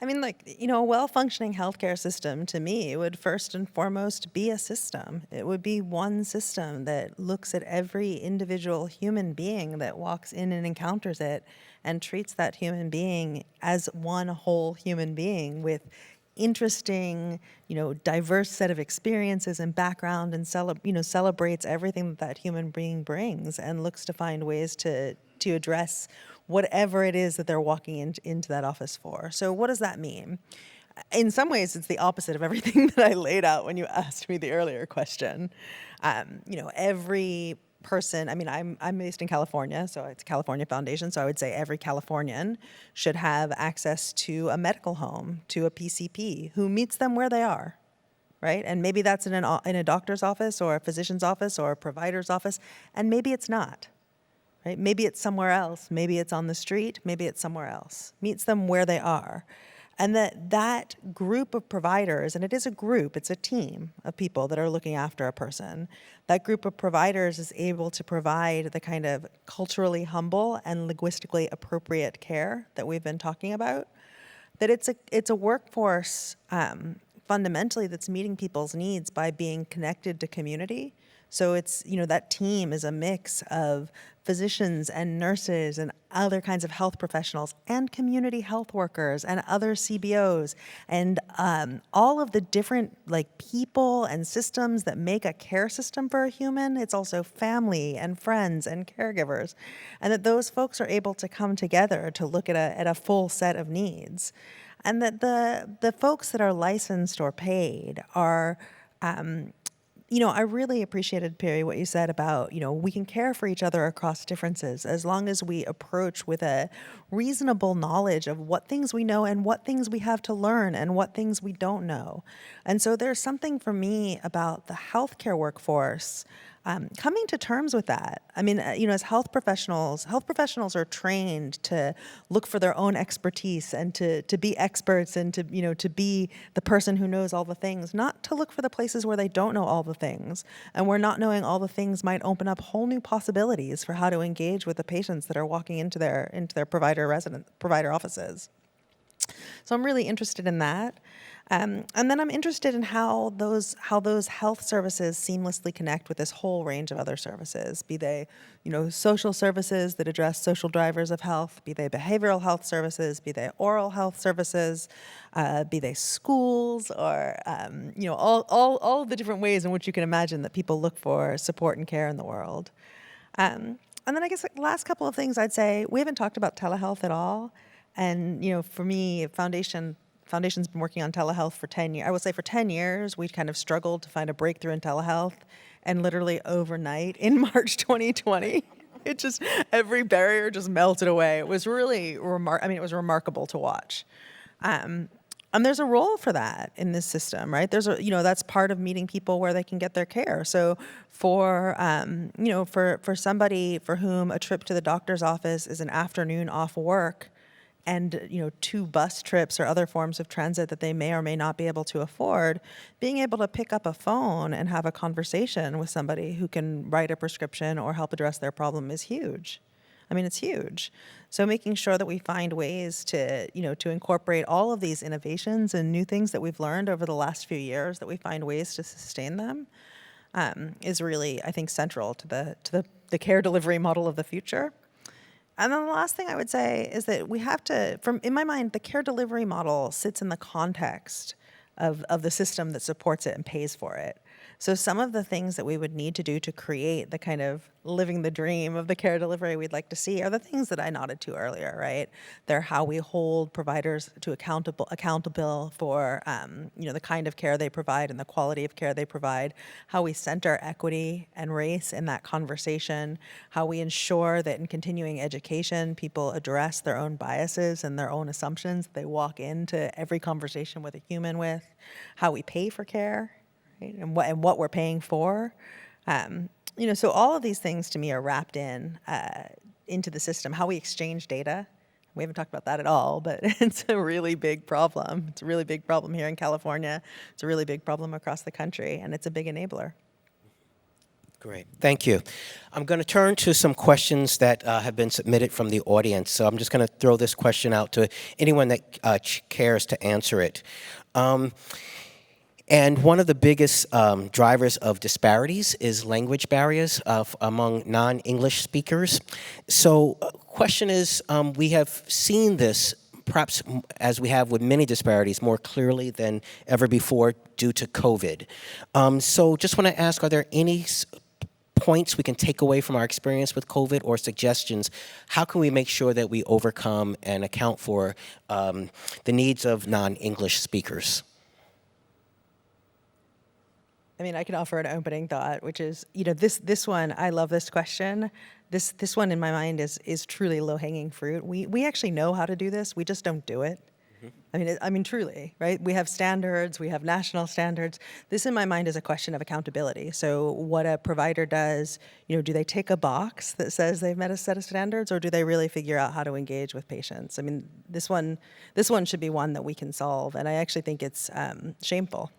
I mean, a well-functioning healthcare system, to me, would first and foremost be a system. It would be one system that looks at every individual human being that walks in and encounters it and treats that human being as one whole human being with interesting, diverse set of experiences and background, and celebrates everything that human being brings and looks to find ways to address whatever it is that they're walking into that office for. So what does that mean? In some ways, it's the opposite of everything that I laid out when you asked me the earlier question. Every person, I'm based in California, so it's a California Foundation, so I would say every Californian should have access to a medical home, to a PCP, who meets them where they are. right? And maybe that's in a doctor's office or a physician's office or a provider's office, and maybe it's not, right? Maybe it's somewhere else. Maybe it's on the street. Maybe it's somewhere else. Meets them where they are. And that group of providers, and it is a group, it's a team of people that are looking after a person, that group of providers is able to provide the kind of culturally humble and linguistically appropriate care that we've been talking about, that it's a workforce fundamentally that's meeting people's needs by being connected to community. So it's, that team is a mix of physicians and nurses and other kinds of health professionals and community health workers and other CBOs and all of the different people and systems that make a care system for a human. It's also family and friends and caregivers, and that those folks are able to come together to look at a full set of needs, and that the folks that are licensed or paid are. I really appreciated, Perry, what you said about, we can care for each other across differences as long as we approach with a reasonable knowledge of what things we know and what things we have to learn and what things we don't know. And so there's something for me about the healthcare workforce coming to terms with that. I mean, as health professionals are trained to look for their own expertise and to be experts and to be the person who knows all the things, not to look for the places where they don't know all the things, and where not knowing all the things might open up whole new possibilities for how to engage with the patients that are walking into their provider offices. So I'm really interested in that. And then I'm interested in how those health services seamlessly connect with this whole range of other services, be they, social services that address social drivers of health, be they behavioral health services, be they oral health services, be they schools, or, all the different ways in which you can imagine that people look for support and care in the world. And then I guess the last couple of things I'd say, we haven't talked about telehealth at all. And, for me, Foundation's been working on telehealth for 10 years. I would say for 10 years, we kind of struggled to find a breakthrough in telehealth. And literally overnight in March 2020, every barrier just melted away. It was really it was remarkable to watch. And there's a role for that in this system, right? That's part of meeting people where they can get their care. So for somebody for whom a trip to the doctor's office is an afternoon off work, and 2 bus trips or other forms of transit that they may or may not be able to afford, being able to pick up a phone and have a conversation with somebody who can write a prescription or help address their problem is huge. I mean, it's huge. So making sure that we find ways to incorporate all of these innovations and new things that we've learned over the last few years, that we find ways to sustain them, is really, I think, central to the care delivery model of the future. And then the last thing I would say is that we have to, in my mind, the care delivery model sits in the context of the system that supports it and pays for it. So some of the things that we would need to do to create the kind of living the dream of the care delivery we'd like to see are the things that I nodded to earlier, right? They're how we hold providers to accountable for the kind of care they provide and the quality of care they provide, how we center equity and race in that conversation, how we ensure that in continuing education, people address their own biases and their own assumptions they walk into every conversation with a human with, how we pay for care, right? and what we're paying for. So all of these things to me are wrapped into the system. How we exchange data, we haven't talked about that at all, but it's a really big problem. It's a really big problem here in California. It's a really big problem across the country, and it's a big enabler. Great, thank you. I'm going to turn to some questions that have been submitted from the audience. So I'm just going to throw this question out to anyone that cares to answer it. And one of the biggest drivers of disparities is language barriers among non-English speakers. So question is, we have seen this, perhaps as we have with many disparities, more clearly than ever before due to COVID. So just want to ask, are there any points we can take away from our experience with COVID or suggestions? How can we make sure that we overcome and account for the needs of non-English speakers? I mean, I can offer an opening thought, which is, this one, I love this question. This one in my mind is truly low-hanging fruit. We actually know how to do this, we just don't do it. I mean, truly, right? We have standards, we have national standards. This, in my mind, is a question of accountability. So, what a provider does, do they tick a box that says they've met a set of standards, or do they really figure out how to engage with patients? I mean, this one should be one that we can solve, and I actually think it's shameful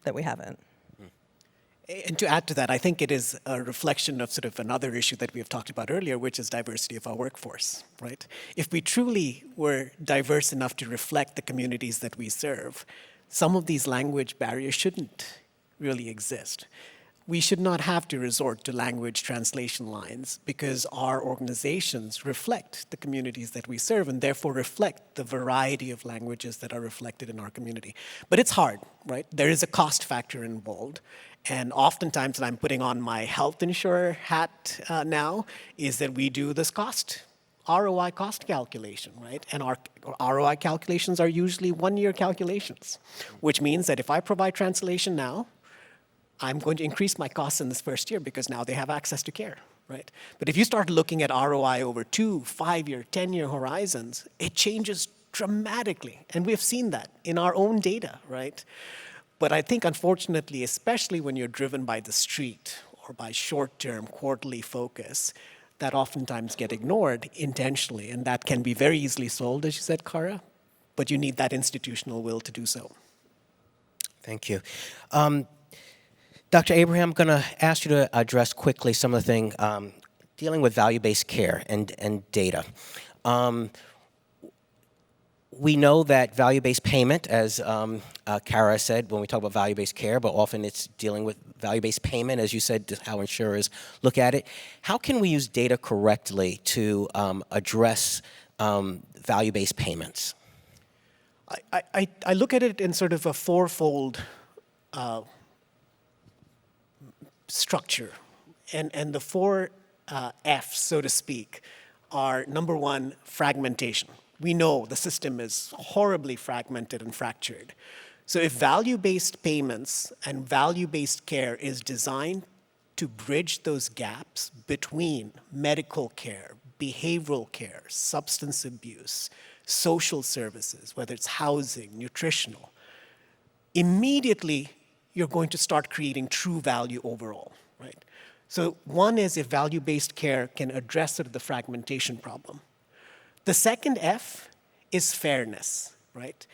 that we haven't. And to add to that, I think it is a reflection of sort of another issue that we have talked about earlier, which is diversity of our workforce, right? If we truly were diverse enough to reflect the communities that we serve, some of these language barriers shouldn't really exist. We should not have to resort to language translation lines because our organizations reflect the communities that we serve and therefore reflect the variety of languages that are reflected in our community. But it's hard, right? There is a cost factor involved. And oftentimes, and I'm putting on my health insurer hat now, is that we do this ROI cost calculation, right? And our ROI calculations are usually one-year calculations, which means that if I provide translation now, I'm going to increase my costs in this first year because now they have access to care, right? But if you start looking at ROI over 2, 5-year, 10-year horizons, it changes dramatically. And we've seen that in our own data, right? But I think, unfortunately, especially when you're driven by the street or by short-term quarterly focus, that oftentimes get ignored intentionally. And that can be very easily solved, as you said, Kara, but you need that institutional will to do so. Thank you. Dr. Abraham, I'm going to ask you to address quickly some of the things dealing with value-based care and data. We know that value-based payment, as Kara said, when we talk about value-based care, but often it's dealing with value-based payment, as you said, how insurers look at it. How can we use data correctly to address value-based payments? I look at it in sort of a fourfold structure. And the four F's, so to speak, are number one, fragmentation. We know the system is horribly fragmented and fractured. So if value-based payments and value-based care is designed to bridge those gaps between medical care, behavioral care, substance abuse, social services, whether it's housing, nutritional, immediately you're going to start creating true value overall, right? So one is if value-based care can address sort of the fragmentation problem. The second F is fairness, right?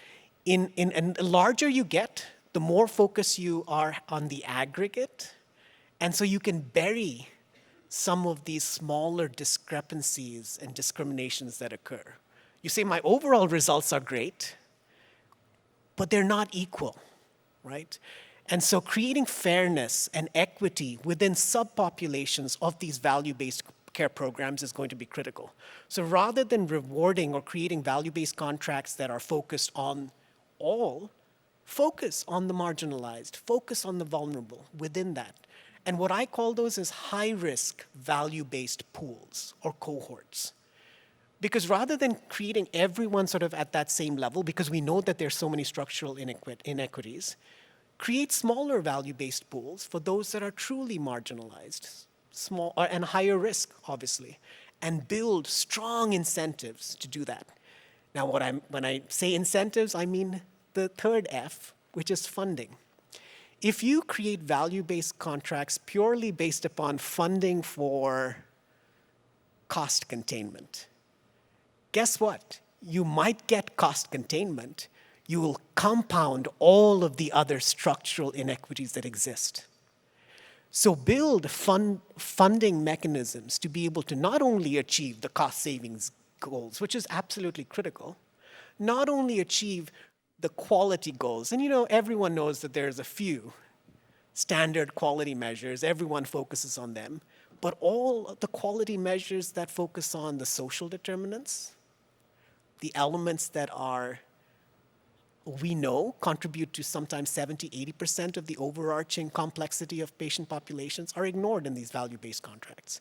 And the larger you get, the more focus you are on the aggregate, and so you can bury some of these smaller discrepancies and discriminations that occur. You say, my overall results are great, but they're not equal, right? And so creating fairness and equity within subpopulations of these value-based care programs is going to be critical. So rather than rewarding or creating value-based contracts that are focused on all, focus on the marginalized, focus on the vulnerable within that. And what I call those is high-risk value-based pools or cohorts. Because rather than creating everyone sort of at that same level, because we know that there's so many structural inequities, create smaller value-based pools for those that are truly marginalized, small and higher risk, obviously, and build strong incentives to do that. Now, when I say incentives, I mean the third F, which is funding. If you create value-based contracts purely based upon funding for cost containment, guess what? You might get cost containment. You will compound all of the other structural inequities that exist. So build funding mechanisms to be able to not only achieve the cost savings goals, which is absolutely critical, not only achieve the quality goals, and everyone knows that there's a few standard quality measures, everyone focuses on them, but all of the quality measures that focus on the social determinants, the elements that are, we know, contribute to sometimes 70, 80% of the overarching complexity of patient populations are ignored in these value-based contracts,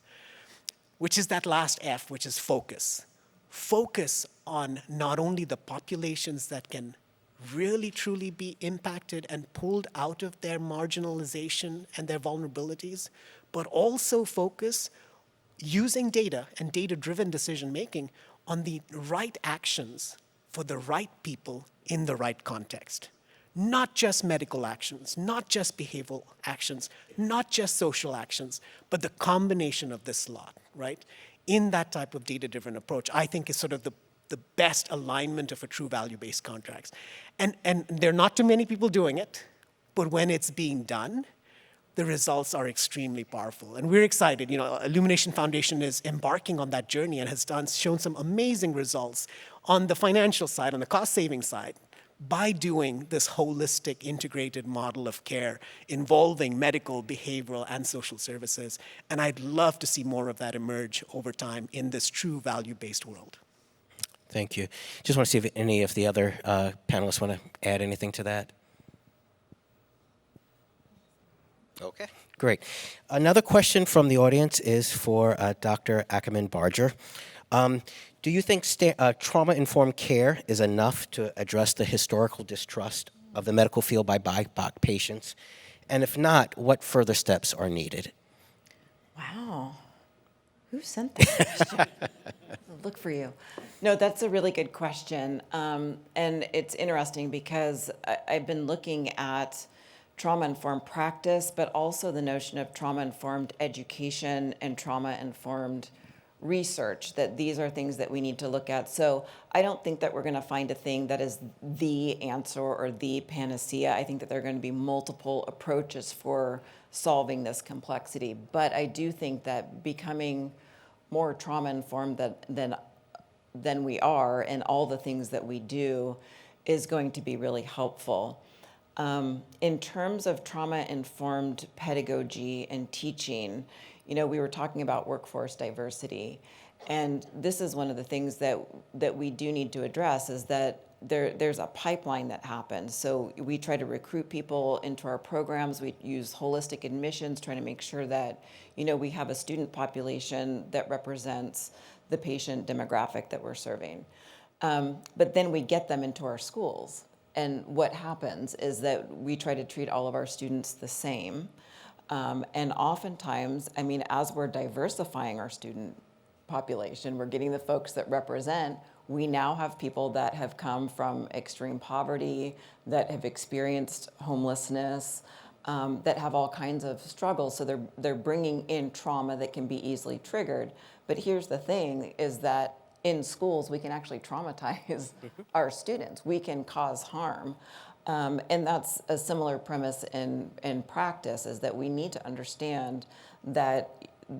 which is that last F, which is focus. Focus on not only the populations that can really truly be impacted and pulled out of their marginalization and their vulnerabilities, but also focus using data and data-driven decision-making on the right actions for the right people in the right context. Not just medical actions, not just behavioral actions, not just social actions, but the combination of this lot, right? In that type of data-driven approach, I think is sort of the best alignment of a true value-based contracts. And there are not too many people doing it, but when it's being done, the results are extremely powerful. And we're excited. You know, Illumination Foundation is embarking on that journey and has shown some amazing results on the financial side, on the cost-saving side, by doing this holistic, integrated model of care involving medical, behavioral, and social services. And I'd love to see more of that emerge over time in this true value-based world. Thank you. Just want to see if any of the other panelists want to add anything to that. Okay, great. Another question from the audience is for Dr. Ackerman Barger. Do you think trauma-informed care is enough to address the historical distrust of the medical field by BIPOC patients? And if not, what further steps are needed? Wow. Who sent that question? I'll look for you. No, that's a really good question. And it's interesting because I've been looking at trauma-informed practice, but also the notion of trauma-informed education and trauma-informed research, that these are things that we need to look at. So I don't think that we're going to find a thing that is the answer or the panacea. I think that there are going to be multiple approaches for solving this complexity. But I do think that becoming more trauma-informed than we are in all the things that we do is going to be really helpful. In terms of trauma-informed pedagogy and teaching, you know, we were talking about workforce diversity, and this is one of the things that we do need to address, is that there's a pipeline that happens. So we try to recruit people into our programs. We use holistic admissions, trying to make sure that, you know, we have a student population that represents the patient demographic that we're serving. But then we get them into our schools. And what happens is that we try to treat all of our students the same. And oftentimes, I mean, as we're diversifying our student population, we're getting the folks that represent. We now have people that have come from extreme poverty, that have experienced homelessness, that have all kinds of struggles. So they're bringing in trauma that can be easily triggered. But here's the thing, is that in schools, we can actually traumatize our students. We can cause harm. And that's a similar premise in practice, is that we need to understand that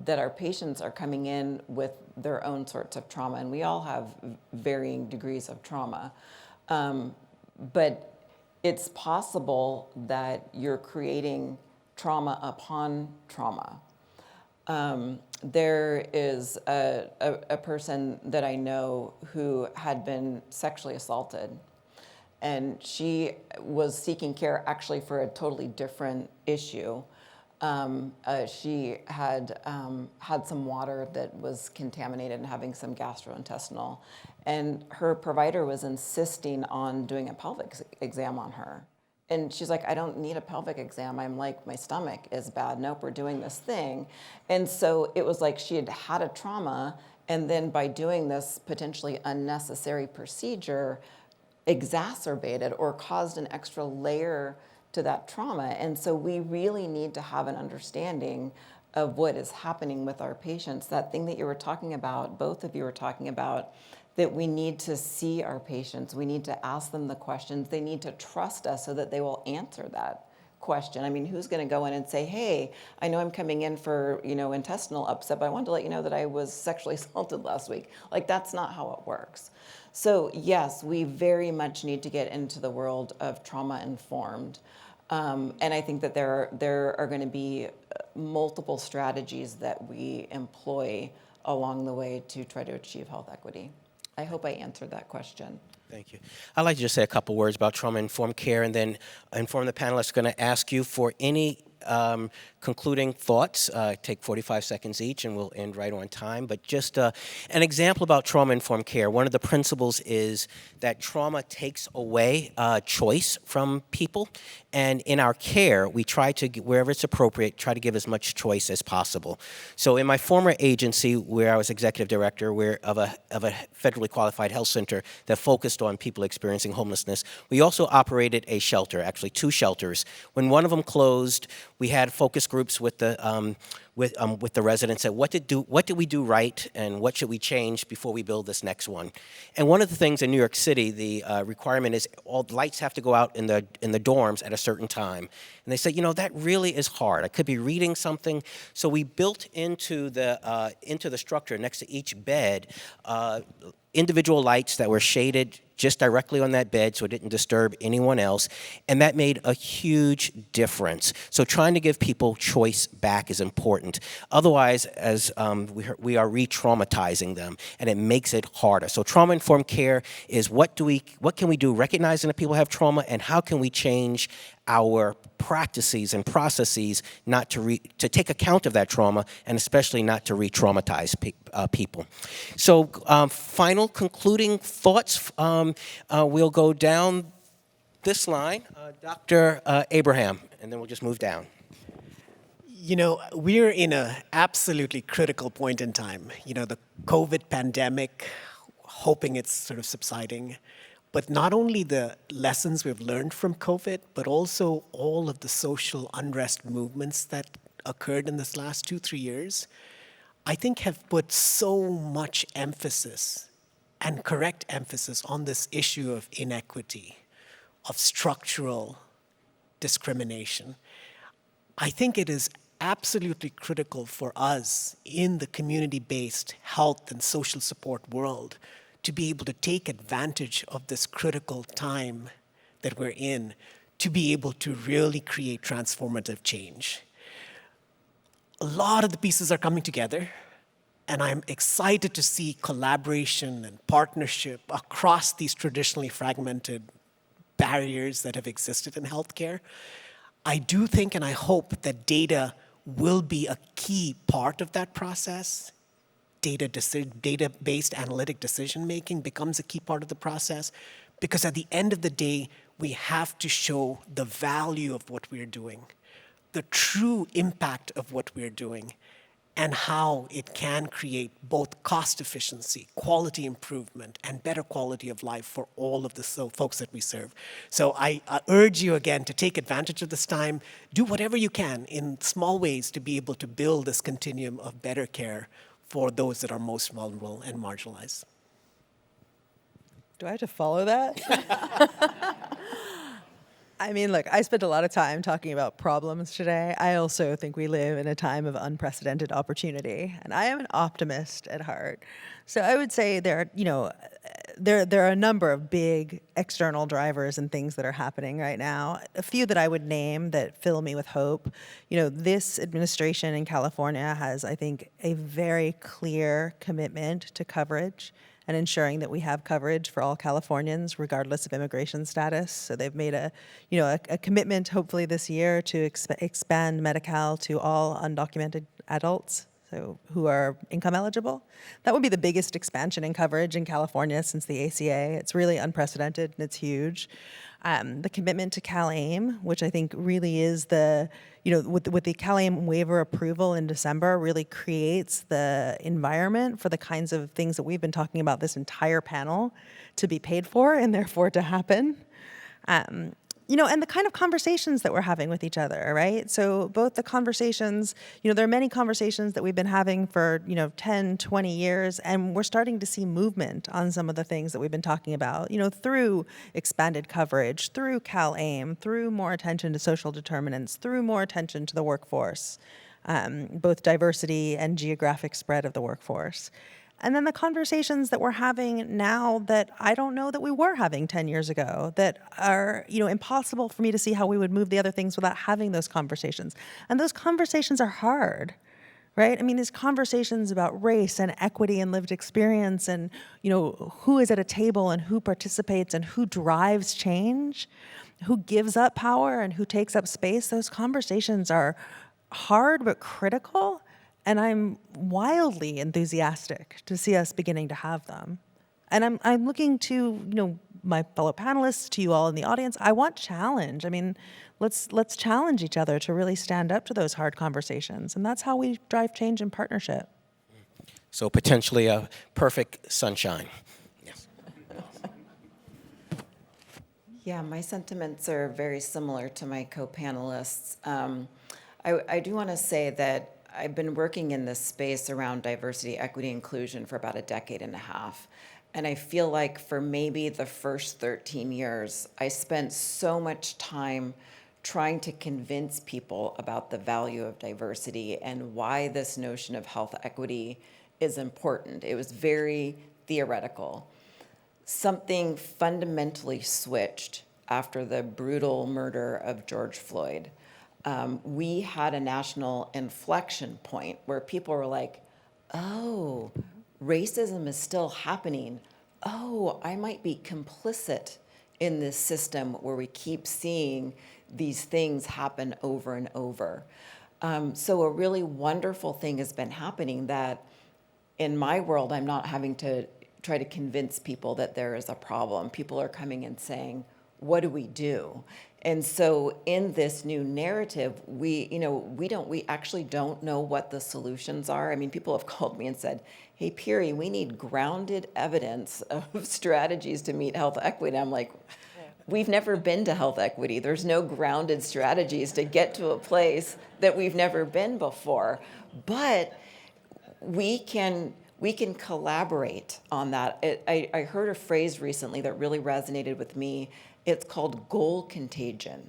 our patients are coming in with their own sorts of trauma, and we all have varying degrees of trauma. But it's possible that you're creating trauma upon trauma. There is a person that I know who had been sexually assaulted, and she was seeking care actually for a totally different issue. She had had some water that was contaminated and having some gastrointestinal, and her provider was insisting on doing a pelvic exam on her. And she's like, I don't need a pelvic exam. I'm like, my stomach is bad. Nope, we're doing this thing. And so it was like she had had a trauma, and then by doing this potentially unnecessary procedure, exacerbated or caused an extra layer to that trauma. And so we really need to have an understanding of what is happening with our patients. That thing that you were talking about, both of you were talking about, that we need to see our patients. We need to ask them the questions. They need to trust us so that they will answer that question. I mean, who's going to go in and say, hey, I know I'm coming in for, you know, intestinal upset, but I wanted to let you know that I was sexually assaulted last week. Like, that's not how it works. So yes, we very much need to get into the world of trauma-informed. And I think that there are going to be multiple strategies that we employ along the way to try to achieve health equity. I hope I answered that question. Thank you. I'd like to just say a couple words about trauma-informed care, and then inform the panelists. Going to ask you for any concluding thoughts. Take 45 seconds each, and we'll end right on time. But just an example about trauma-informed care. One of the principles is that trauma takes away choice from people. And in our care, we try to, wherever it's appropriate, try to give as much choice as possible. So in my former agency, where I was executive director of a federally qualified health center that focused on people experiencing homelessness, we also operated a shelter, actually 2 shelters. When one of them closed, we had focus groups with the residents at what did we do right and what should we change before we build this next one. And one of the things in New York City, the requirement is all the lights have to go out in the dorms at a certain time. And they said, that really is hard. I could be reading something. So we built into the structure next to each bed individual lights that were shaded just directly on that bed so it didn't disturb anyone else, and that made a huge difference. So trying to give people choice back is important. Otherwise, as we are re-traumatizing them, and it makes it harder. So trauma-informed care is what can we do recognizing that people have trauma, and how can we change our practices and processes not to take account of that trauma, and especially not to re-traumatize people. So final concluding thoughts. We'll go down this line, Dr. Abraham, and then we'll just move down. We're in an absolutely critical point in time. The COVID pandemic, hoping it's sort of subsiding, but not only the lessons we've learned from COVID, but also all of the social unrest movements that occurred in this last 2-3 years, I think have put so much emphasis and correct emphasis on this issue of inequity, of structural discrimination. I think it is absolutely critical for us in the community-based health and social support world to be able to take advantage of this critical time that we're in to be able to really create transformative change. A lot of the pieces are coming together, and I'm excited to see collaboration and partnership across these traditionally fragmented barriers that have existed in healthcare. I do think and I hope that data will be a key part of that process. Data-based analytic decision-making becomes a key part of the process, because at the end of the day, we have to show the value of what we're doing, the true impact of what we're doing, and how it can create both cost efficiency, quality improvement, and better quality of life for all of the folks that we serve. So I urge you again to take advantage of this time, do whatever you can in small ways to be able to build this continuum of better care for those that are most vulnerable and marginalized. Do I have to follow that? I mean, look, I spent a lot of time talking about problems today. I also think we live in a time of unprecedented opportunity, and I am an optimist at heart. So I would say there are a number of big external drivers and things that are happening right now. A few that I would name that fill me with hope. This administration in California has, I think, a very clear commitment to coverage and ensuring that we have coverage for all Californians, regardless of immigration status. So they've made a commitment, hopefully this year, to expand Medi-Cal to all undocumented adults, so who are income eligible. That would be the biggest expansion in coverage in California since the ACA. It's really unprecedented and it's huge. The commitment to CalAIM, which I think really is with the CalAIM waiver approval in December, really creates the environment for the kinds of things that we've been talking about this entire panel to be paid for and therefore to happen. And the kind of conversations that we're having with each other, right? So both the conversations, there are many conversations that we've been having for, 10, 20 years, and we're starting to see movement on some of the things that we've been talking about, through expanded coverage, through CalAIM, through more attention to social determinants, through more attention to the workforce, both diversity and geographic spread of the workforce. And then the conversations that we're having now that I don't know that we were having 10 years ago, that are, impossible for me to see how we would move the other things without having those conversations. And those conversations are hard, right? I mean, these conversations about race and equity and lived experience and, who is at a table and who participates and who drives change, who gives up power and who takes up space, those conversations are hard but critical, and I'm wildly enthusiastic to see us beginning to have them. And I'm looking to, my fellow panelists, to you all in the audience. I want challenge. I mean, let's challenge each other to really stand up to those hard conversations, and that's how we drive change in partnership. So potentially a perfect sunshine. Yes. Yeah, my sentiments are very similar to my co-panelists. I do want to say that I've been working in this space around diversity, equity, inclusion for about a decade and a half. And I feel like for maybe the first 13 years, I spent so much time trying to convince people about the value of diversity and why this notion of health equity is important. It was very theoretical. Something fundamentally switched after the brutal murder of George Floyd. We had a national inflection point where people were like, oh, racism is still happening. Oh, I might be complicit in this system where we keep seeing these things happen over and over. So a really wonderful thing has been happening that in my world, I'm not having to try to convince people that there is a problem. People are coming and saying, what do we do? And so in this new narrative, we actually don't know what the solutions are. I mean, people have called me and said, hey, Piri, we need grounded evidence of strategies to meet health equity. And I'm like, we've never been to health equity. There's no grounded strategies to get to a place that we've never been before. But we can collaborate on that. I heard a phrase recently that really resonated with me. It's called goal contagion.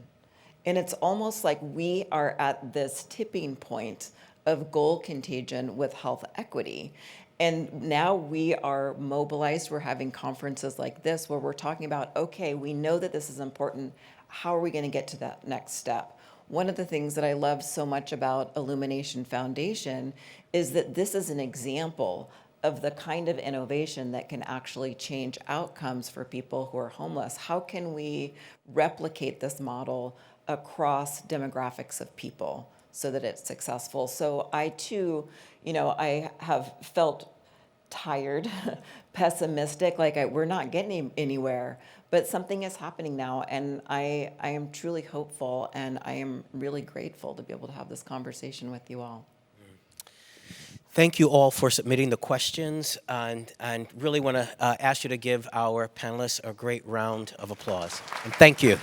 And it's almost like we are at this tipping point of goal contagion with health equity. And now we are mobilized. We're having conferences like this where we're talking about, okay, we know that this is important. How are we going to get to that next step? One of the things that I love so much about Illumination Foundation is that this is an example of the kind of innovation that can actually change outcomes for people who are homeless. How can we replicate this model across demographics of people so that it's successful? So I too, I have felt tired, pessimistic, like we're not getting anywhere, but something is happening now, and I am truly hopeful, and I am really grateful to be able to have this conversation with you all. Thank you all for submitting the questions, and really want to ask you to give our panelists a great round of applause. And thank you.